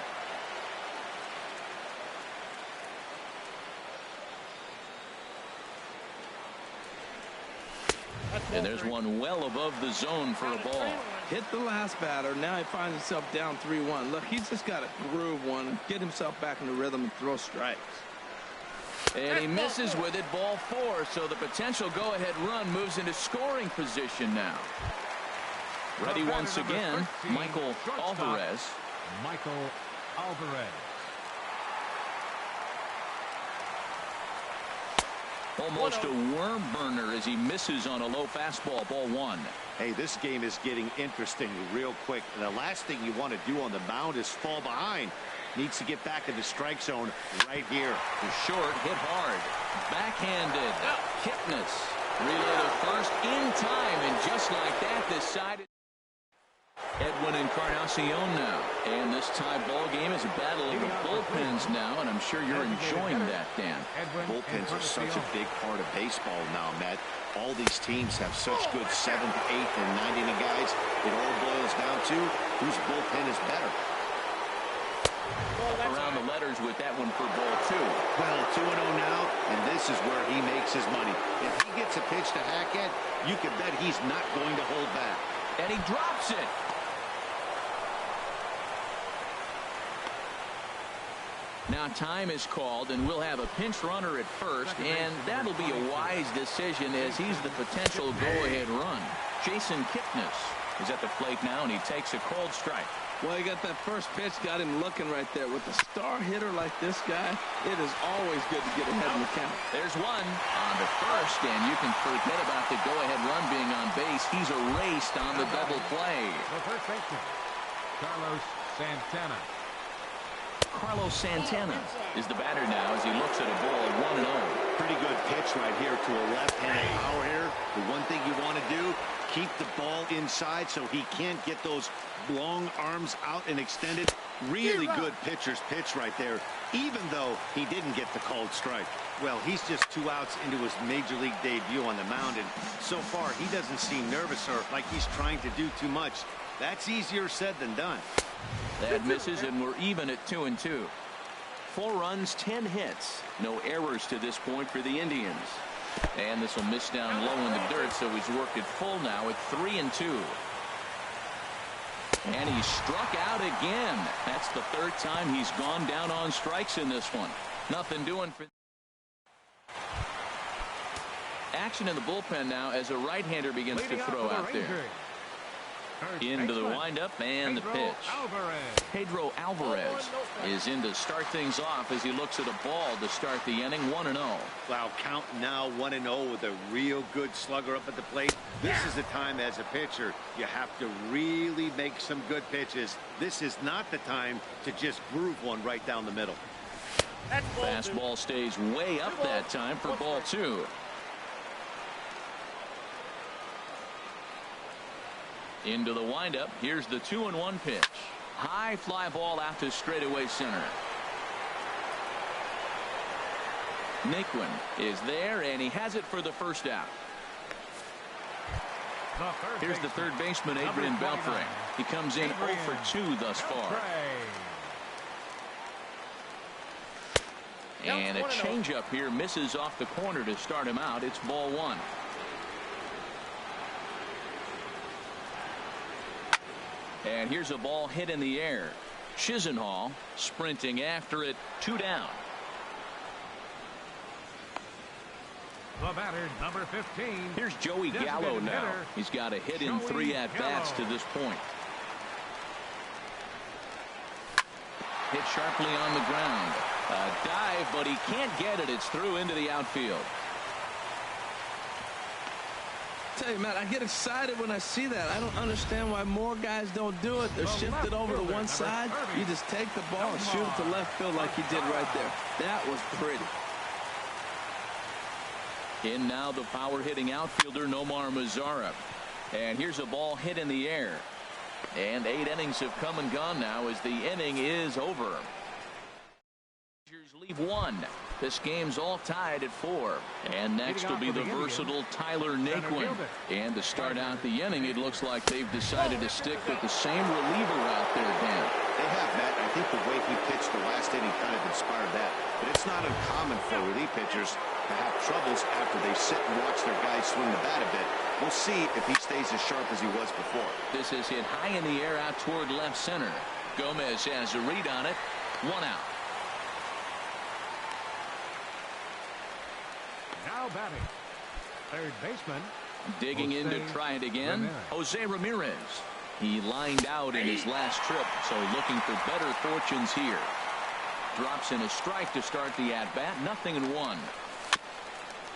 And there's one well above the zone for a ball. Hit the last batter. Now he finds himself down 3-1. Look, he's just got to groove one and get himself back into rhythm and throw strikes. And he misses with it, ball 4. So the potential go-ahead run moves into scoring position now. Ready once again, Michael Alvarez. Michael Alvarez. Almost a worm burner as he misses on a low fastball, ball 1. Hey, this game is getting interesting real quick. And the last thing you want to do on the mound is fall behind. Needs to get back in the strike zone right here. The short hit hard. Backhanded. Kipnis. Relay to first in time. And just like that, decided. Edwin Encarnacion now. And this tie ball game is a battle of the bullpens now, and I'm sure you're enjoying that, Dan. Bullpens are such a big part of baseball now, Matt. All these teams have such good 7th, 8th, and 9th inning guys. It all boils down to whose bullpen is better. Around the letters with that one for ball 2. Well, 2-0 now, and this is where he makes his money. If he gets a pitch to hack at, you can bet he's not going to hold back. And he drops it. Now time is called, and we'll have a pinch runner at first, and that'll be a wise decision as he's the potential go-ahead run. Jason Kipnis is at the plate now, and he takes a called strike. Well, he got that first pitch, got him looking right there. With a star hitter like this guy, it is always good to get ahead in the count. There's one on the first, and you can forget about the go-ahead run being on base. He's erased on the double play. The first baseman, Carlos Santana. Carlos Santana is the batter now as he looks at a ball 1-0. Pretty good pitch right here to a left-handed power hitter. The one thing you want to do, keep the ball inside so he can't get those long arms out and extended. Really good pitcher's pitch right there, even though he didn't get the called strike. Well, he's just 2 outs into his major league debut on the mound, and so far he doesn't seem nervous or like he's trying to do too much. That's easier said than done. That misses, and we're even at 2-2. 4 runs, 10 hits. No errors to this point for the Indians. And this will miss down low in the dirt, so he's worked it full now at 3-2. And he struck out again. That's the 3rd time he's gone down on strikes in this one. Nothing doing for. Action in the bullpen now as a right-hander begins to throw out there. Into the windup and the pitch. Pedro Alvarez is in to start things off as he looks at a ball to start the inning. 1-0. Wow, count now 1-0 with a real good slugger up at the plate. This is the time as a pitcher you have to really make some good pitches. This is not the time to just groove one right down the middle. Fastball stays way up that time for ball 2. Into the windup. Here's the 2-1 pitch. High fly ball out to straightaway center. Naquin is there, and he has it for the first out. Here's the third baseman, Adrian Beltre. He comes in 0 for 2 thus far. And a changeup here misses off the corner to start him out. It's ball 1. And here's a ball hit in the air. Chisenhall sprinting after it. 2 down. The batter, number 15. Here's Joey Gallo now. He's got a hit in 3 at-bats to this point. Hit sharply on the ground. A dive, but he can't get it. It's through into the outfield. tell you, Matt, I get excited when I see that. I don't understand why more guys don't do it. They're shifted over to one side. You just take the ball and shoot it to left field like he did right there. That was pretty. In now the power hitting outfielder Nomar Mazara. And here's a ball hit in the air. And 8 innings have come and gone now as the inning is over. Leave 1. This game's all tied at 4. And next will be the versatile Tyler Naquin. And to start out the inning, it looks like they've decided to stick with the same reliever out there, Dan. They have, Matt. I think the way he pitched the last inning kind of inspired that. But it's not uncommon for relief pitchers to have troubles after they sit and watch their guys swing the bat a bit. We'll see if he stays as sharp as he was before. This is hit high in the air out toward left center. Gomez has a read on it. 1 out. Now batting, third baseman. Digging in to try it again, Jose Ramirez. He lined out in his last trip, so looking for better fortunes here. Drops in a strike to start the at-bat. 0-1.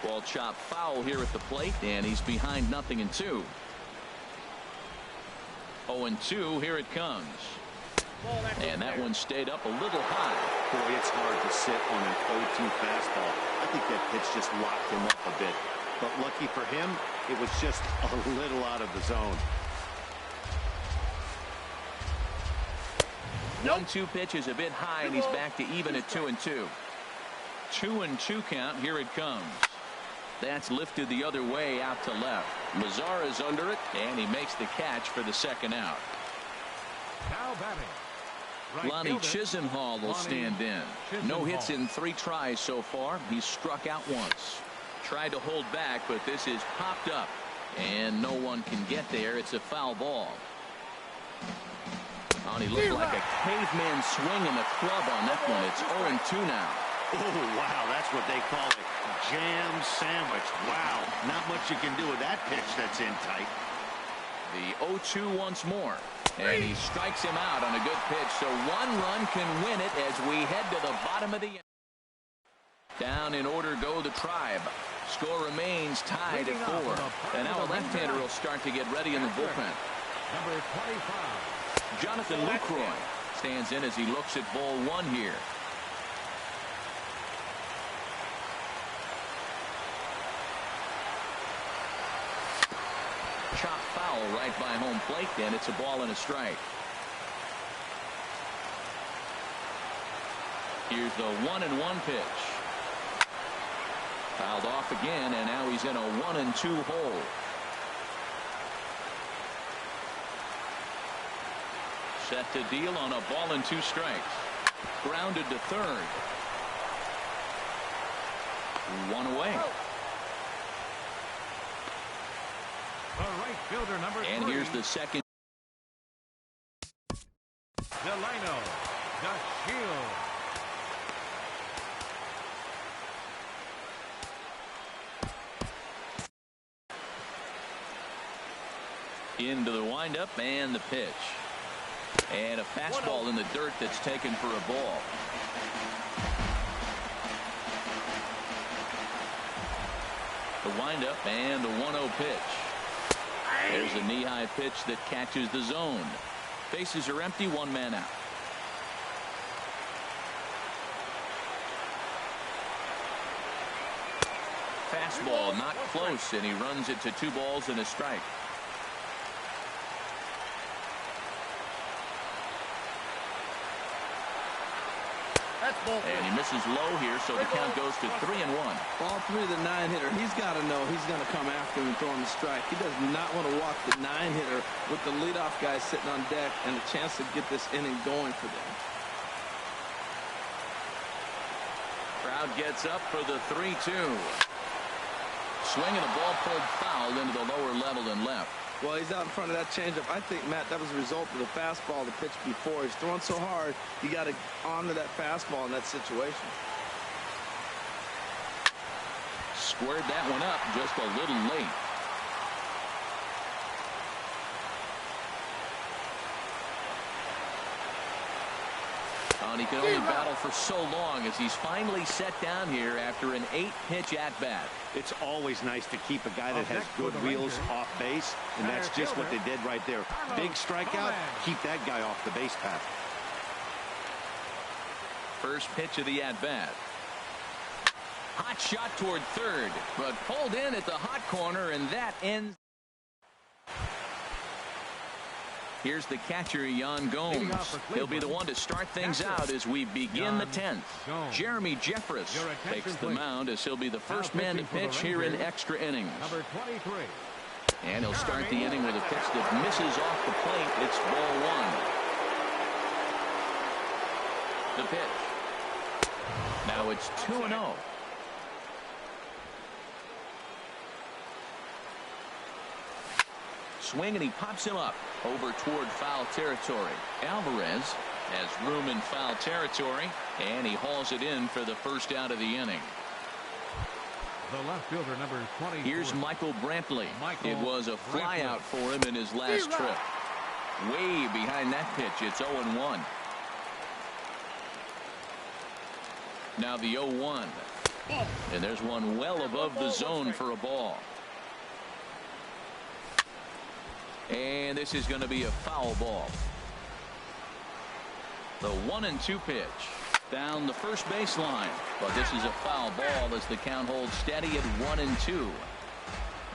Ball chopped foul here at the plate, and he's behind 0-2. 0-2, here it comes. And that one stayed up a little high. Boy, it's hard to sit on an 0-2 fastball. I think that pitch just locked him up a bit. But lucky for him, it was just a little out of the zone. 1-2 pitch is a bit high, and he's back to even at 2-2. 2-2 count. Here it comes. That's lifted the other way out to left. Mazara's under it, and he makes the catch for the second out. Now batting, Lonnie Chisenhall will stand in. No hits in 3 tries so far. He's struck out once. Tried to hold back, but this is popped up, and no one can get there. It's a foul ball. Oh, he looked like a caveman swinging the club on that one. It's 0-2 now. Oh, wow, that's what they call it. Jam sandwich. Wow, not much you can do with that pitch that's in tight. The 0-2 once more. And he strikes him out on a good pitch, so 1 run can win it as we head to the bottom of the inning. Down in order go the Tribe. Score remains tied at 4. And now a left-hander will start to get ready in the bullpen. Number 25. Jonathan Lucroy stands in as he looks at ball 1 here. Chop foul right by home plate, and it's a ball and a strike. Here's the 1-1 pitch. Fouled off again, and now he's in a 1-2 hole. Set to deal on a ball and 2 strikes. Grounded to third. 1 away. The right fielder, number 3. And here's the second. Delino, the shield. Into the windup and the pitch. And a fastball in the dirt that's taken for a ball. The windup and the 1-0 pitch. There's a knee-high pitch that catches the zone. Bases are empty, 1 man out. Fastball not close, and he runs it to 2 balls and a strike. And he misses low here, so the count goes to 3-1. Ball 3, the 9-hitter. He's got to know he's going to come after him and throw him a strike. He does not want to walk the 9-hitter with the leadoff guy sitting on deck and a chance to get this inning going for them. Crowd gets up for the 3-2. Swinging a ball pulled foul into the lower level and left. Well, he's out in front of that changeup. I think, Matt, that was a result of the fastball, the pitch before. He's throwing so hard, you got to honor that fastball in that situation. Squared that one up just a little late. And he can only battle for so long as he's finally set down here after an 8-pitch at-bat. It's always nice to keep a guy that has good wheels off base, and that's just what they did right there. Big strikeout, keep that guy off the base path. First pitch of the at-bat. Hot shot toward third, but pulled in at the hot corner, and that ends. Here's the catcher, Yan Gomes. He'll be the one to start things out as we begin the 10th. Jeremy Jeffress takes the mound as he'll be the first man to pitch here in extra innings. Number 23. And he'll start the inning with a pitch that misses off the plate. It's ball one. The pitch. Now it's 2-0. Swing, and he pops him up over toward foul territory. Alvarez has room in foul territory, and he hauls it in for the first out of the inning. The left fielder, number 20. Here's Michael Brantley. It was a flyout for him in his last trip. Way behind that pitch. It's 0-1. Now the 0-1. And there's one well above the zone for a ball. And this is going to be a foul ball. The 1-2 pitch down the first baseline, but this is a foul ball as the count holds steady at 1-2.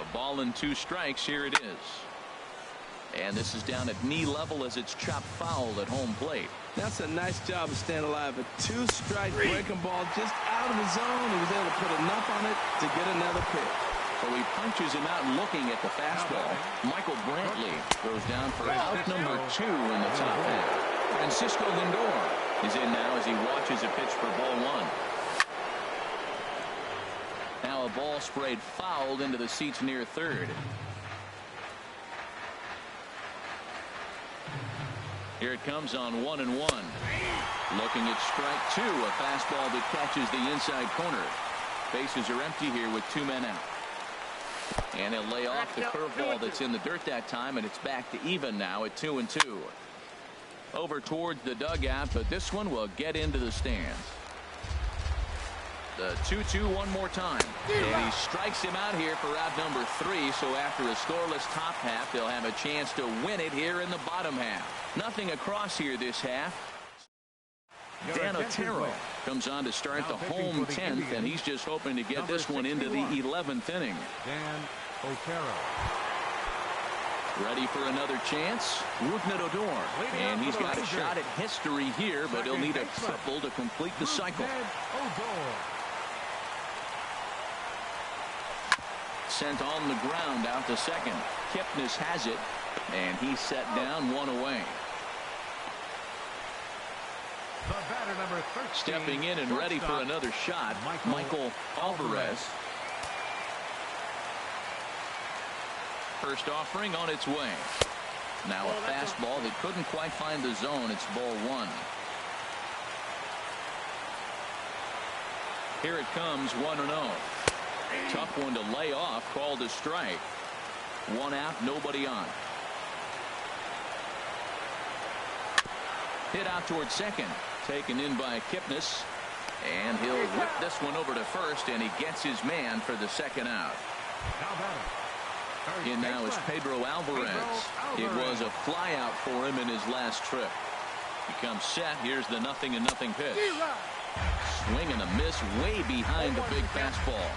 A ball and 2 strikes. Here it is. And this is down at knee level as it's chopped foul at home plate. That's a nice job of staying alive. A 2-strike breaking ball just out of the zone. He was able to put enough on it to get another pitch. So he punches him out looking at the fastball. Michael Brantley goes down for out number 2 in the top half. Francisco Lindor is in now as he watches a pitch for ball 1. Now a ball sprayed fouled into the seats near third. Here it comes on 1-1. Looking at strike 2, a fastball that catches the inside corner. Bases are empty here with 2 men out. And he'll lay off the curveball that's in the dirt that time, and it's back to even now at 2-2. Over towards the dugout, but this one will get into the stands. The 2-2 one more time. And he strikes him out here for out number 3, so after a scoreless top half, they'll have a chance to win it here in the bottom half. Nothing across here this half. Dan Otero comes on to start the home 10th, and he's just hoping to get this one into the 11th inning. Dan Otero. Ready for another chance. Rougned Odor. And he's got a shot at history here, but he'll need a triple to complete the cycle. Sent on the ground out to second. Kipnis has it, and he's set down 1 away. The batter, number 13, stepping in and ready for another shot, Michael Alvarez. First offering on its way. Now a fastball that couldn't quite find the zone. It's ball 1. Here it comes, 1-0. Tough one to lay off, called a strike. 1 out, nobody on. Hit out towards second. Taken in by Kipnis. And he'll whip this one over to first, and he gets his man for the second out. In now is Pedro Alvarez. It was a flyout for him in his last trip. He comes set. Here's the 0-0 pitch. Swing and a miss way behind the big fastball.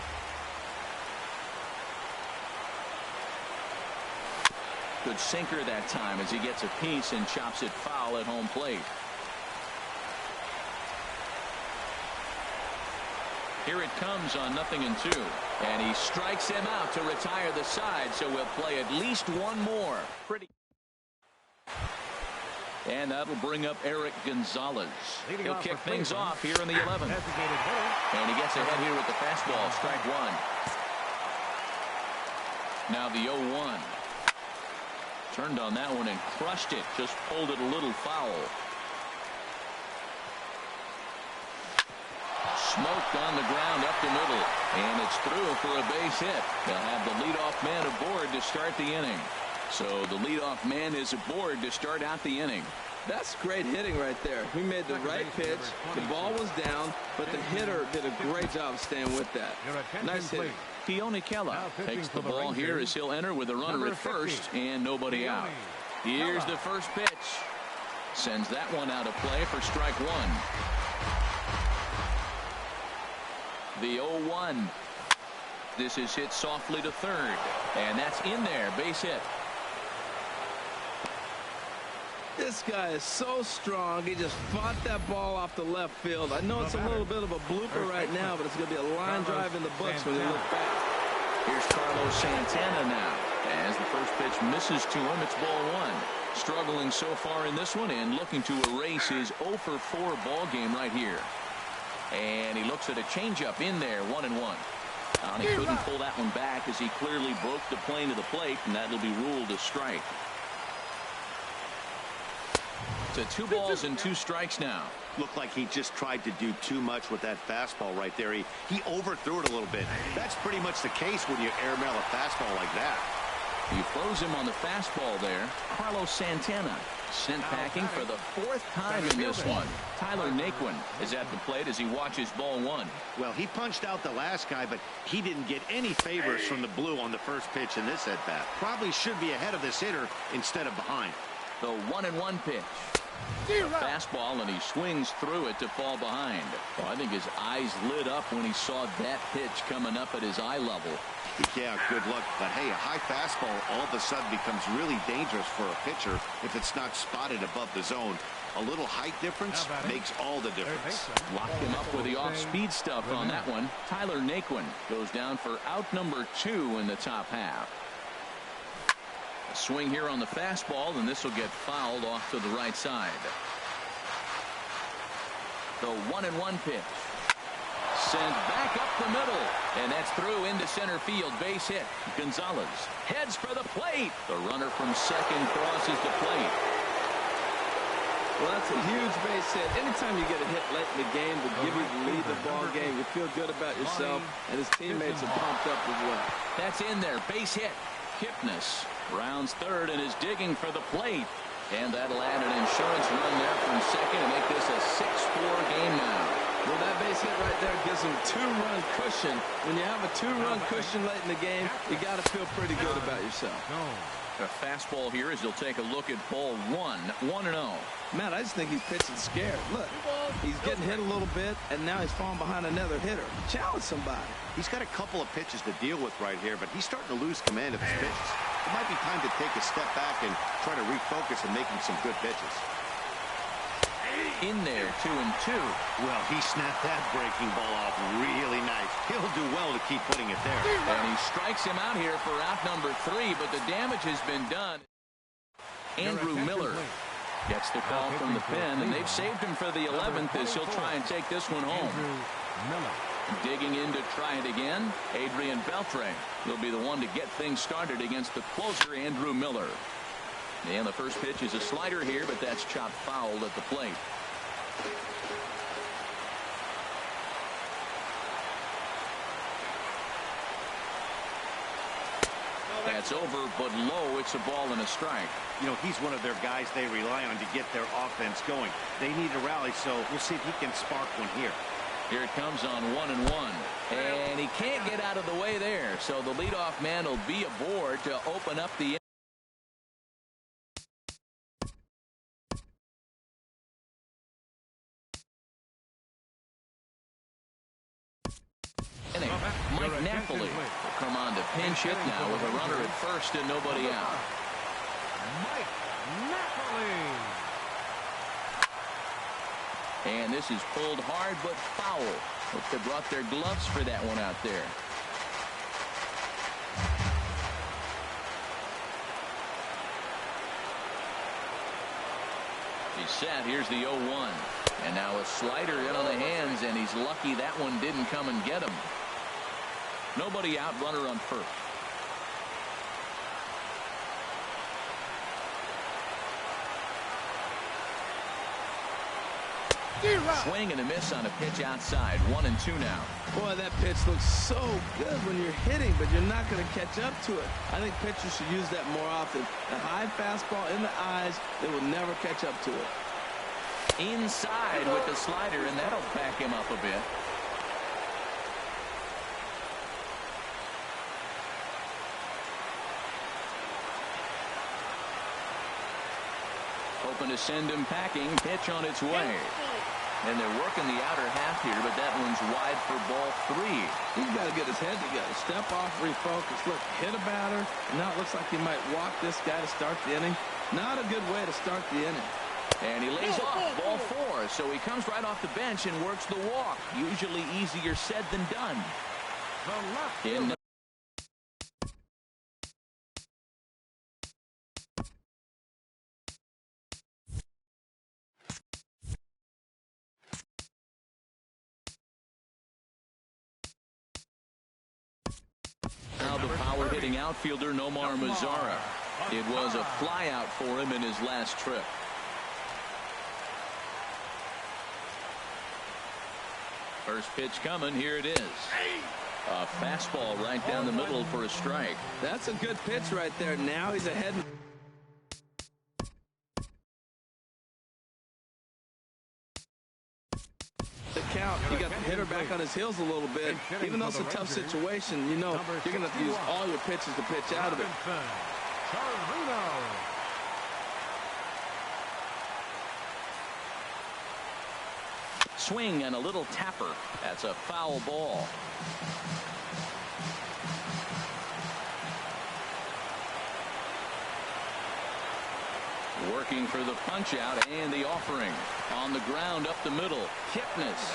Good sinker that time as he gets a piece and chops it foul at home plate. Here it comes on 0-2. And he strikes him out to retire the side, so we'll play at least one more. And that'll bring up Eric Gonzalez. He'll kick things off here in the 11th. And he gets ahead here with the fastball. Strike 1. Now the 0-1. Turned on that one and crushed it. Just pulled it a little foul. Smoked on the ground up the middle. And it's through for a base hit. They'll have the leadoff man aboard to start the inning. So the leadoff man is aboard to start out the inning. That's great hitting right there. He made the right pitch. The ball was down, but the hitter did a great job staying with that. Nice hit. Keone Kela takes the ball here as he'll enter with a runner at first and nobody out. Here's the first pitch. Sends that one out of play for strike one. The 0-1. This is hit softly to third, and that's in there. Base hit. This guy is so strong. He just fought that ball off the left field. I know it's a little bit of a blooper right now, but it's going to be a line drive in the books when you look back. Here's Carlos Santana now. As the first pitch misses to him, it's ball one. Struggling so far in this one and looking to erase his 0-for-4 ball game right here. And he looks at a changeup in there, 1-1. And he couldn't pull that one back as he clearly broke the plane to the plate, and that'll be ruled a strike. So 2 balls and 2 strikes now. Looked like he just tried to do too much with that fastball right there. He overthrew it a little bit. That's pretty much the case when you airmail a fastball like that. He throws him on the fastball there. Carlos Santana sent packing for the 4th time in this one. Tyler Naquin is at the plate as he watches ball one. Well, he punched out the last guy, but he didn't get any favors from the blue on the first pitch in this at-bat. Probably should be ahead of this hitter instead of behind. The 1-1 pitch. A fastball, and he swings through it to fall behind. Well, I think his eyes lit up when he saw that pitch coming up at his eye level. Yeah, good luck. But hey, a high fastball all of a sudden becomes really dangerous for a pitcher if it's not spotted above the zone. A little height difference makes all the difference. Locked him up with the off-speed stuff on that one. Tyler Naquin goes down for out number 2 in the top half. A swing here on the fastball, and this will get fouled off to the right side. The 1-1 pitch. Sent back up the middle, and that's through into center field. Base hit. Gonzalez heads for the plate. The runner from second crosses the plate. Well, that's a huge base hit. Anytime you get a hit late in the game to give you the lead the ball game, you feel good about yourself, and his teammates are pumped up as well. That's in there. Base hit. Kipnis rounds third and is digging for the plate. And that'll add an insurance run there from second and make this a 6-4 game now. Well, that base hit right there gives him 2-run cushion. When you have a 2-run cushion late in the game, you got to feel pretty good about yourself. A fastball here as he'll take a look at ball one. 1-0. Man, I just think he's pitching scared. Look, he's getting hit a little bit, and now he's falling behind another hitter. Challenge somebody. He's got a couple of pitches to deal with right here, but he's starting to lose command of his pitches. It might be time to take a step back and try to refocus on making some good pitches. In there, 2-2. Well, he snapped that breaking ball off really nice. He'll do well to keep putting it there. And he strikes him out here for out number 3, but the damage has been done. Andrew Miller gets the call from the pen, and they've saved him for the 11th as he'll try and take this one home. Digging in to try it again, Adrian Beltre will be the one to get things started against the closer, Andrew Miller. And the first pitch is a slider here, but that's chopped foul at the plate. That's over, but low. It's a ball and a strike. You know, he's one of their guys they rely on to get their offense going. They need a rally, so we'll see if he can spark one here. Here it comes on 1-1. And he can't get out of the way there, so the leadoff man will be aboard to open up the inning. Mike Napoli will come on to pinch hit now with a runner at first and nobody out. Mike Napoli. And this is pulled hard but foul. Hope they brought their gloves for that one out there. He's set. Here's the 0-1. And now a slider in on the hands, and he's lucky that one didn't come and get him. Nobody out, runner on first. Swing and a miss on a pitch outside. 1-2 now. Boy, that pitch looks so good when you're hitting, but you're not going to catch up to it. I think pitchers should use that more often. The high fastball in the eyes, they will never catch up to it. Inside with the slider, and that'll back him up a bit. Hoping to send him packing. Pitch on its way. And they're working the outer half here, but that one's wide for ball 3. He's got to get his head together. Step off, refocus. Look, hit a batter. Now it looks like he might walk this guy to start the inning. Not a good way to start the inning. And he lays off ball 4, so he comes right off the bench and works the walk. Usually easier said than done. In now the power-hitting outfielder Nomar Mazara. It was a flyout for him in his last trip. First pitch coming. Here it is. A fastball right down the middle for a strike. That's a good pitch right there. Now he's ahead. The count. You got the hitter back on his heels a little bit. Even though it's a tough situation, you know you're going to have to use all your pitches to pitch out of it. Swing and a little tapper. That's a foul ball. Working for the punch out and the offering. On the ground up the middle. Kipnis.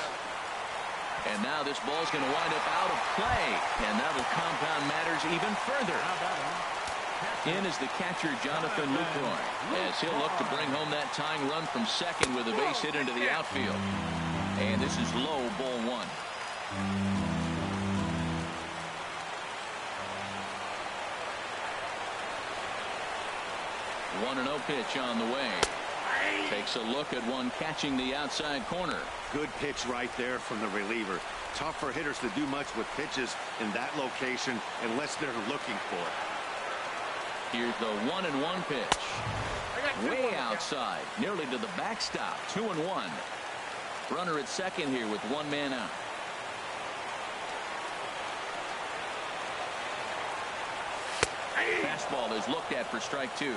And now this ball's going to wind up out of play. And that'll compound matters even further. In is the catcher Jonathan Lucroy, as he'll look to bring home that tying run from second with a base hit into the outfield. And this is low, ball 1. 1-0 pitch on the way. Takes a look at one catching the outside corner. Good pitch right there from the reliever. Tough for hitters to do much with pitches in that location unless they're looking for it. Here's the 1-1 pitch. Way outside, nearly to the backstop. 2-1. Runner at second here with one man out. Fastball is looked at for strike 2.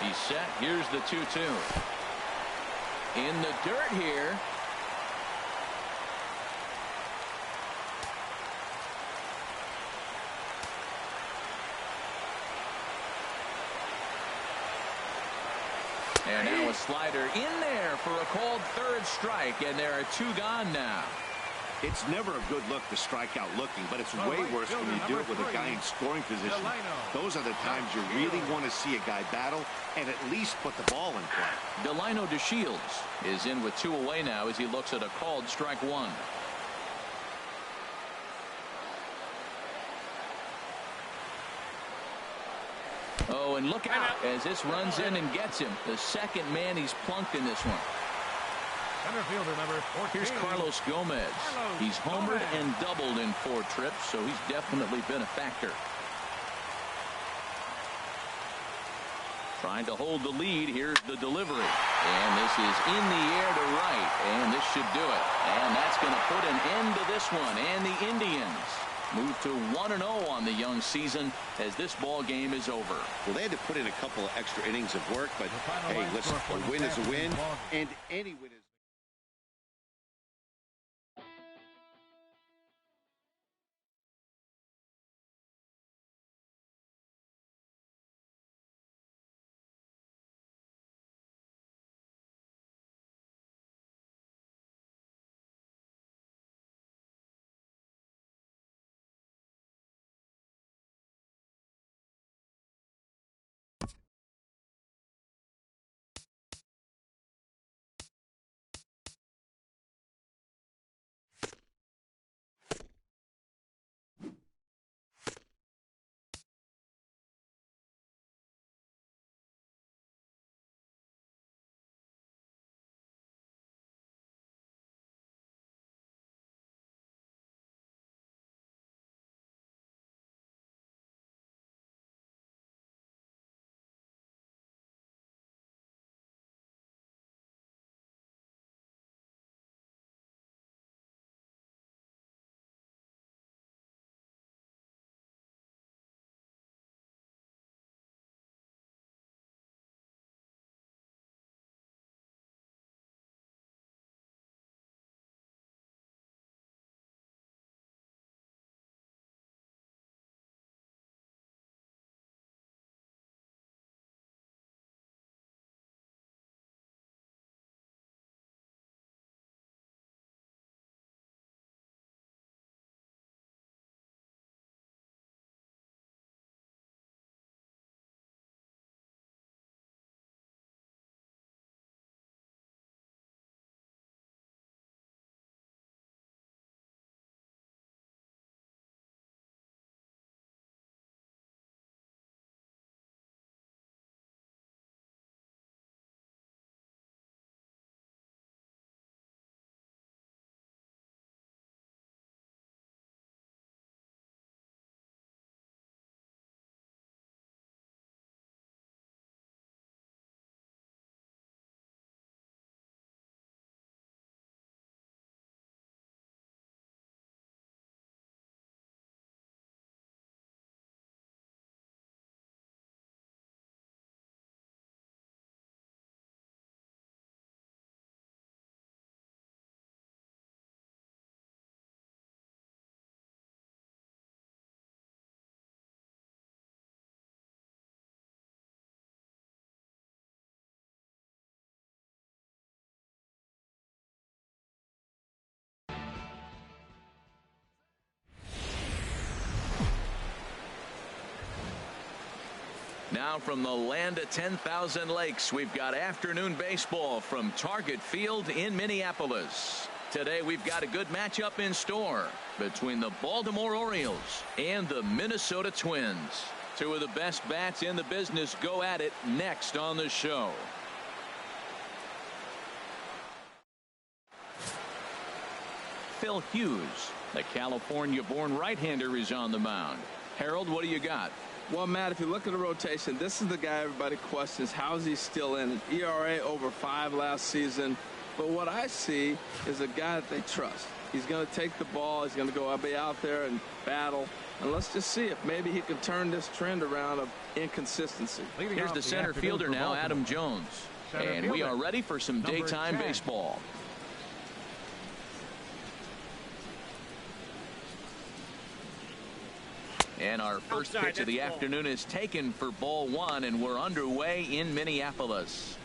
He's set. Here's the 2-2. In the dirt here. And now a slider in there for a called third strike, and there are 2 gone now. It's never a good look to strike out looking, but it's way worse when you do it with a guy in scoring position. Those are the times you really want to see a guy battle and at least put the ball in play. Delino DeShields is in with 2 away now as he looks at a called strike 1. Oh, and look out as this runs in and gets him. The second man he's plunked in this one. Center fielder number 14. Here's Carlos Gomez. He's homered and doubled in 4 trips, so he's definitely been a factor. Trying to hold the lead. Here's the delivery. And this is in the air to right. And this should do it. And that's going to put an end to this one. And the Indians move to 1-0 on the young season as this ball game is over. Well, they had to put in a couple of extra innings of work, but hey, listen, a win is a win, and any win is Now from the land of 10,000 lakes, we've got afternoon baseball from Target Field in Minneapolis. Today we've got a good matchup in store between the Baltimore Orioles and the Minnesota Twins. Two of the best bats in the business go at it next on the show. Phil Hughes, the California-born right-hander, is on the mound. Harold, what do you got? Well, Matt, if you look at the rotation, this is the guy everybody questions. How is he still in it? ERA over 5 last season. But what I see is a guy that they trust. He's going to take the ball. He's going to go be out there and battle. And let's just see if maybe he can turn this trend around of inconsistency. Here's the center fielder now, Adam Jones. And we are ready for some daytime baseball. And our first pitch of the afternoon is taken for ball 1, and we're underway in Minneapolis.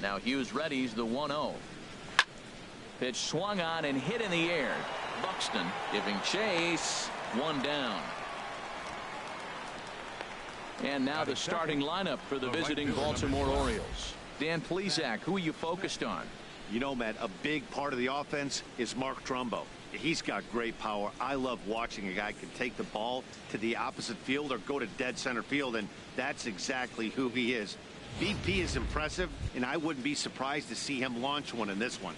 Now Hughes readies the 1-0. Pitch swung on and hit in the air. Buxton giving chase. 1 down. And now the starting lineup for the visiting Baltimore Orioles. Dan Plesac, who are you focused on? You know, Matt, a big part of the offense is Mark Trumbo. He's got great power. I love watching a guy can take the ball to the opposite field or go to dead center field, and that's exactly who he is. BP is impressive, and I wouldn't be surprised to see him launch one in this one.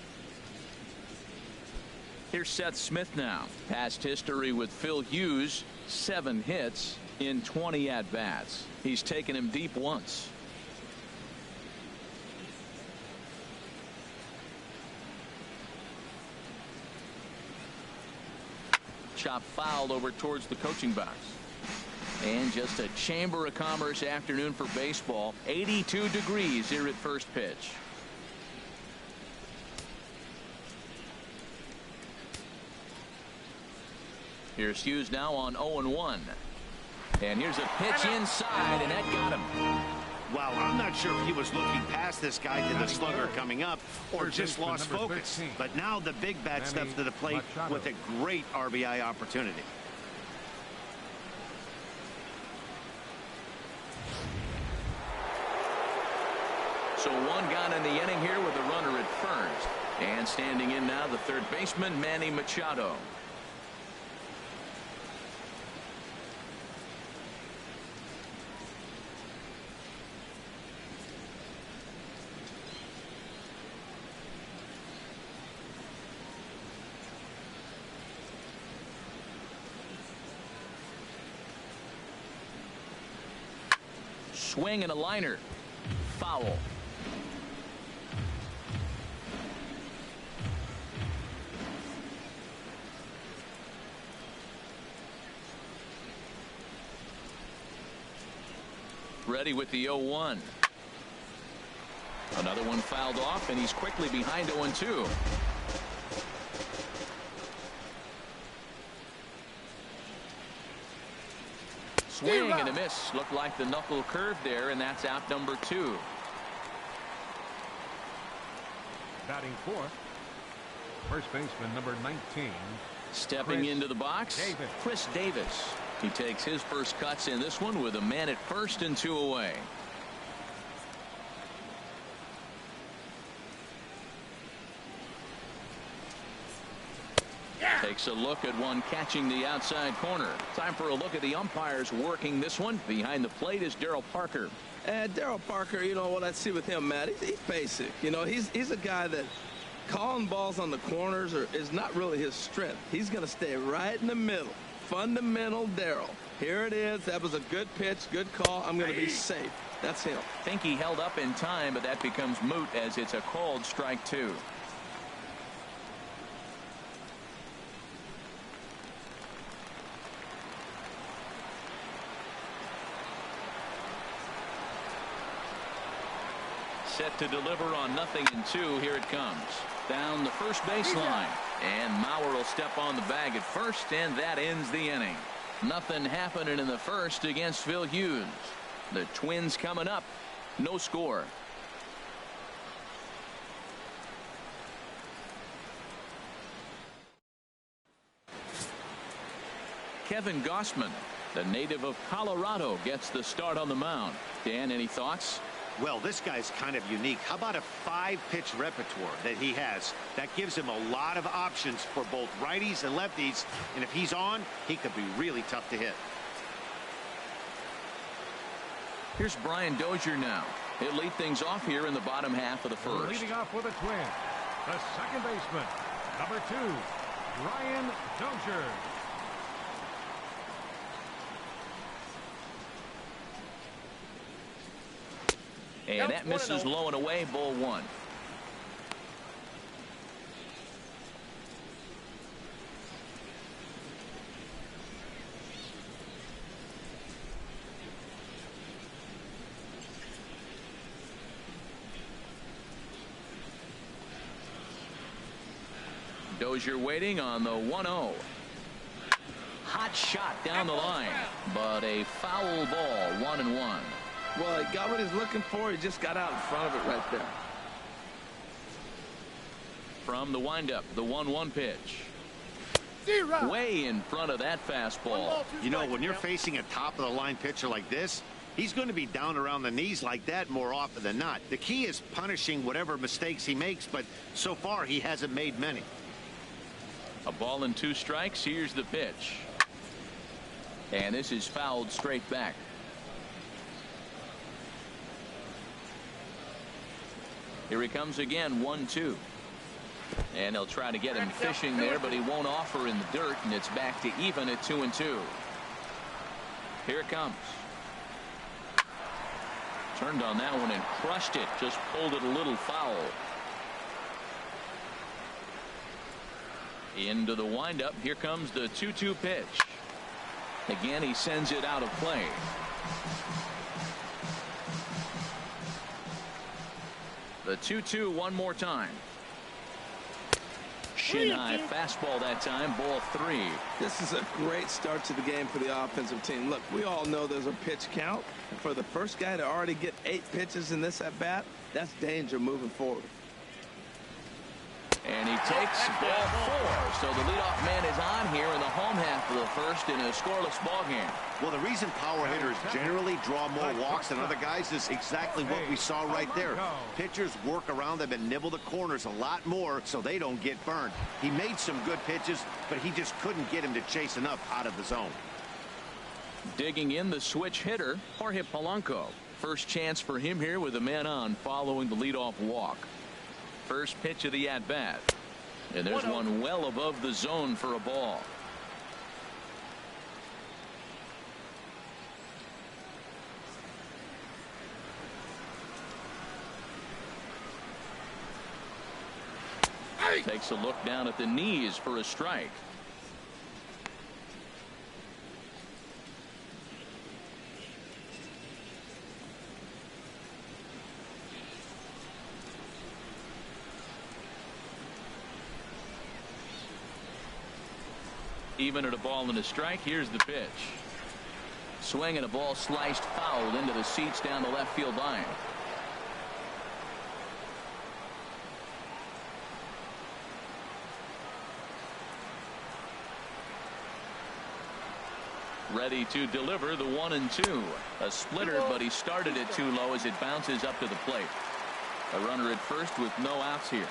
Here's Seth Smith now. Past history with Phil Hughes, 7 hits in 20 at-bats. He's taken him deep once. Chop fouled over towards the coaching box. And just a Chamber of Commerce afternoon for baseball. 82 degrees here at first pitch. Here's Hughes now on 0-1. And here's a pitch inside, and that got him. Wow, I'm not sure if he was looking past this guy to the slugger coming up or just lost focus. But now the big bat steps to the plate with a great RBI opportunity. So 1 gone in the inning here with a runner at first. And standing in now, the third baseman, Manny Machado. Swing and a liner. Foul. Ready with the 0-1. Another one fouled off, and he's quickly behind 0-2. Swing and a miss. Looked like the knuckle curve there, and that's out number 2. Batting fourth, first baseman number 19. Stepping into the box, Chris Davis. He takes his first cuts in this one with a man at first and 2 away. Takes a look at one catching the outside corner. Time for a look at the umpires working this one. Behind the plate is Darryl Parker. Darryl Parker, you know what I see with him, Matt, he's basic. You know, he's a guy that calling balls on the corners is not really his strength. He's going to stay right in the middle. Fundamental Darryl. Here it is. That was a good pitch, good call. I'm going to be safe. That's him. Think he held up in time, but that becomes moot as it's a called strike 2. Set to deliver on 0-2. Here it comes. Down the first baseline. And Mauer will step on the bag at first, and that ends the inning. Nothing happening in the first against Phil Hughes. The Twins coming up. No score. Kevin Gossman, the native of Colorado, gets the start on the mound. Dan, any thoughts? Well, this guy's kind of unique. How about a 5-pitch repertoire that he has? That gives him a lot of options for both righties and lefties. And if he's on, he could be really tough to hit. Here's Brian Dozier now. He'll lead things off here in the bottom half of the first. Leading off with a twin, the second baseman, number 2, Brian Dozier. And that misses low and away, ball 1. Dozier waiting on the 1-0. Hot shot down the line, but a foul ball, 1-1. Well, he got what he's looking for. He just got out in front of it right there. From the windup, the 1-1 pitch. 0. Way in front of that fastball. You know, when you're facing a top-of-the-line pitcher like this, he's going to be down around the knees like that more often than not. The key is punishing whatever mistakes he makes, but so far he hasn't made many. A ball and 2 strikes. Here's the pitch. And this is fouled straight back. Here he comes again, 1-2. And they'll try to get him fishing there, but he won't offer in the dirt, and it's back to even at 2-2. Here it comes. Turned on that one and crushed it. Just pulled it a little foul. Into the windup. Here comes the 2-2 pitch. Again, he sends it out of play. The 2-2 one more time. Shin high fastball that time, ball 3. This is a great start to the game for the offensive team. Look, we all know there's a pitch count. And for the first guy to already get 8 pitches in this at bat, that's danger moving forward. And he takes ball 4. So the leadoff man is on here in the home half of the first in a scoreless ball game. Well, the reason power hitters generally draw more walks than other guys is exactly what we saw right there. Pitchers work around them and nibble the corners a lot more so they don't get burned. He made some good pitches, but he just couldn't get him to chase enough out of the zone. Digging in the switch hitter, Jorge Polanco. First chance for him here with a man on following the leadoff walk. First pitch of the at-bat. And there's one well above the zone for a ball. Takes a look down at the knees for a strike. Even at a ball and a strike. Here's the pitch. Swing and a ball sliced foul into the seats down the left field line. Ready to deliver the 1-2. A splitter, but he started it too low as it bounces up to the plate. A runner at first with no outs here.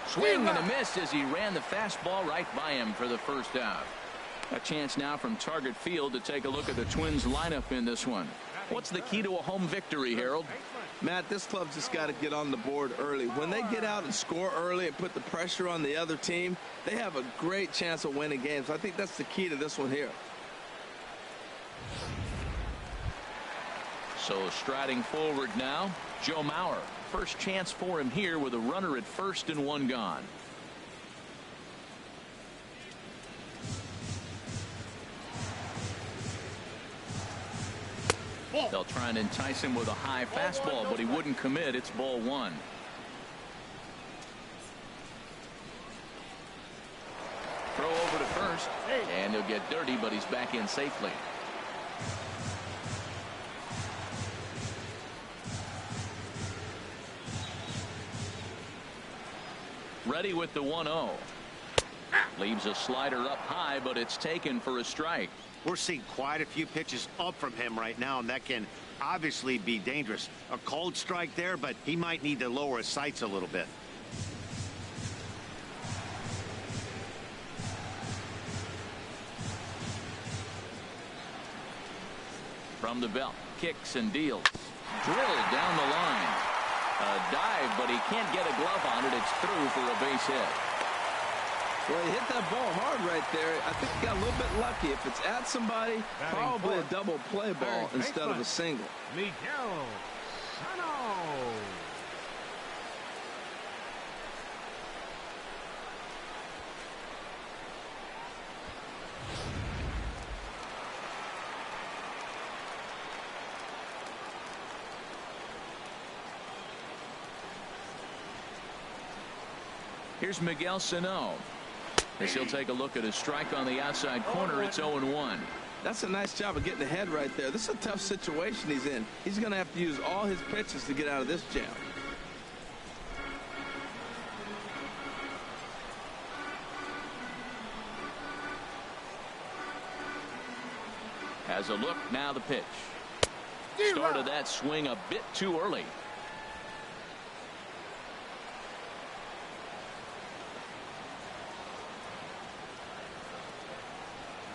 Swing and a miss as he ran the fastball right by him for the first out. A chance now from Target Field to take a look at the Twins lineup in this one. What's the key to a home victory, Harold? Matt, this club's just got to get on the board early. When they get out and score early and put the pressure on the other team, they have a great chance of winning games. I think that's the key to this one here. So striding forward now, Joe Mauer. First chance for him here with a runner at first and one gone. They'll try and entice him with a high fastball, but he wouldn't commit. It's ball 1. Throw over to first, and he'll get dirty, but he's back in safely. Ready with the 1-0. Leaves a slider up high, but it's taken for a strike. We're seeing quite a few pitches up from him right now, and that can obviously be dangerous. A cold strike there, but he might need to lower his sights a little bit. From the belt, kicks and deals. Drilled down the line. A dive, but he can't get a glove on it. It's through for a base hit. Well, he hit that ball hard right there. I think he got a little bit lucky. If it's at somebody, probably a double play ball instead of a single. Miguel Sano. Here's Miguel Sano. As he'll take a look at his strike on the outside corner, it's 0-1. That's a nice job of getting ahead right there. This is a tough situation he's in. He's going to have to use all his pitches to get out of this jam. Has a look, now the pitch. Started that swing a bit too early.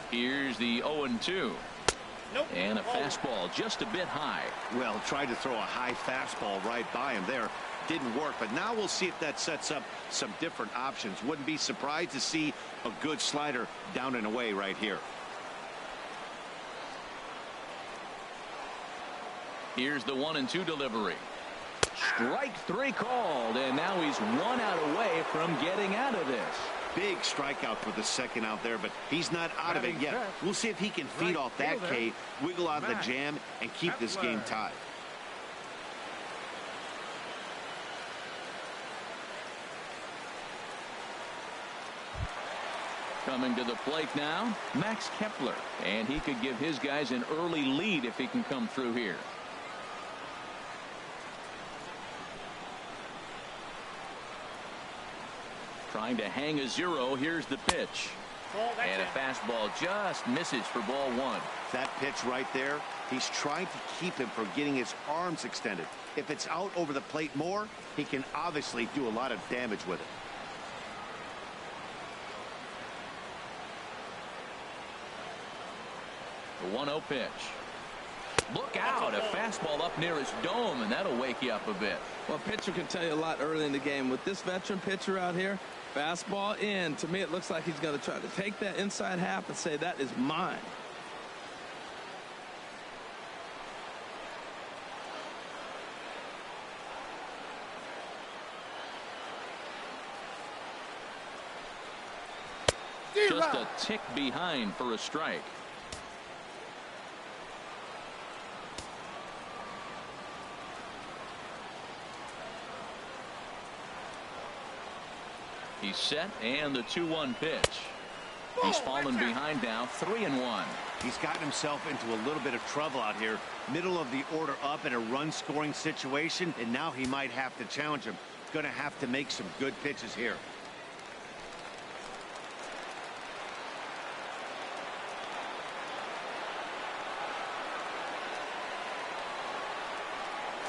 Here's the 0-2. Nope. And a fastball just a bit high. Well, tried to throw a high fastball right by him there. Didn't work, but now we'll see if that sets up some different options. Wouldn't be surprised to see a good slider down and away right here. Here's the 1-2 delivery. Strike 3 called, and now he's 1 out away from getting out of this. Big strikeout for the second out there, but he's not out of it yet. We'll see if he can feed off that K, wiggle out of the jam, and keep this game tied. Coming to the plate now, Max Kepler, and he could give his guys an early lead if he can come through here. Trying to hang a 0. Here's the pitch. And a fastball just misses for ball 1. That pitch right there, he's trying to keep him from getting his arms extended. If it's out over the plate more, he can obviously do a lot of damage with it. The 1-0 pitch. Look out, a fastball up near his dome, and that'll wake you up a bit. Well, a pitcher can tell you a lot early in the game. With this veteran pitcher out here, fastball in. To me, it looks like he's going to try to take that inside half and say, that is mine. Just a tick behind for a strike. He's set, and the 2-1 pitch. He's fallen behind now, 3-1. He's gotten himself into a little bit of trouble out here. Middle of the order up in a run-scoring situation, and now he might have to challenge him. Going to have to make some good pitches here.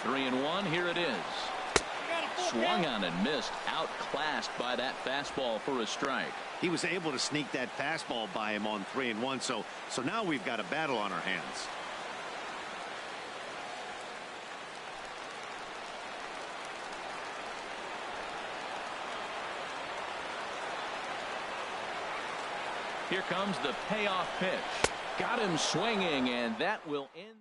Three and 1, here it is. Swung on and missed, outclassed by that fastball for a strike. He was able to sneak that fastball by him on 3-1, so now we've got a battle on our hands. Here comes the payoff pitch. Got him swinging, and that will end.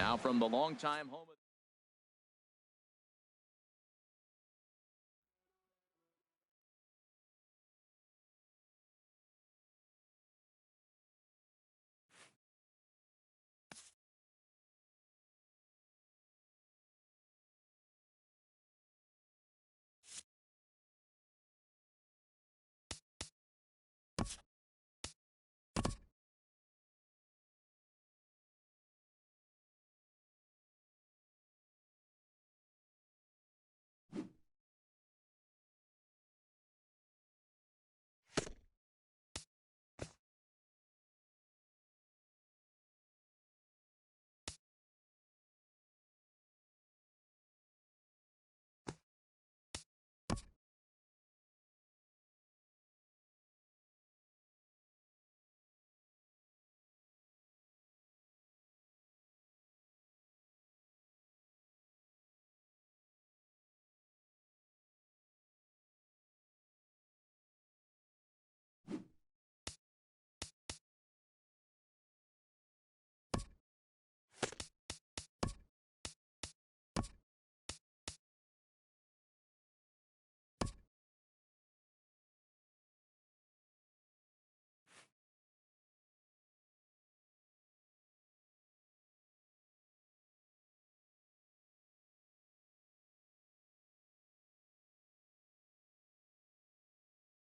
Now from the longtime home of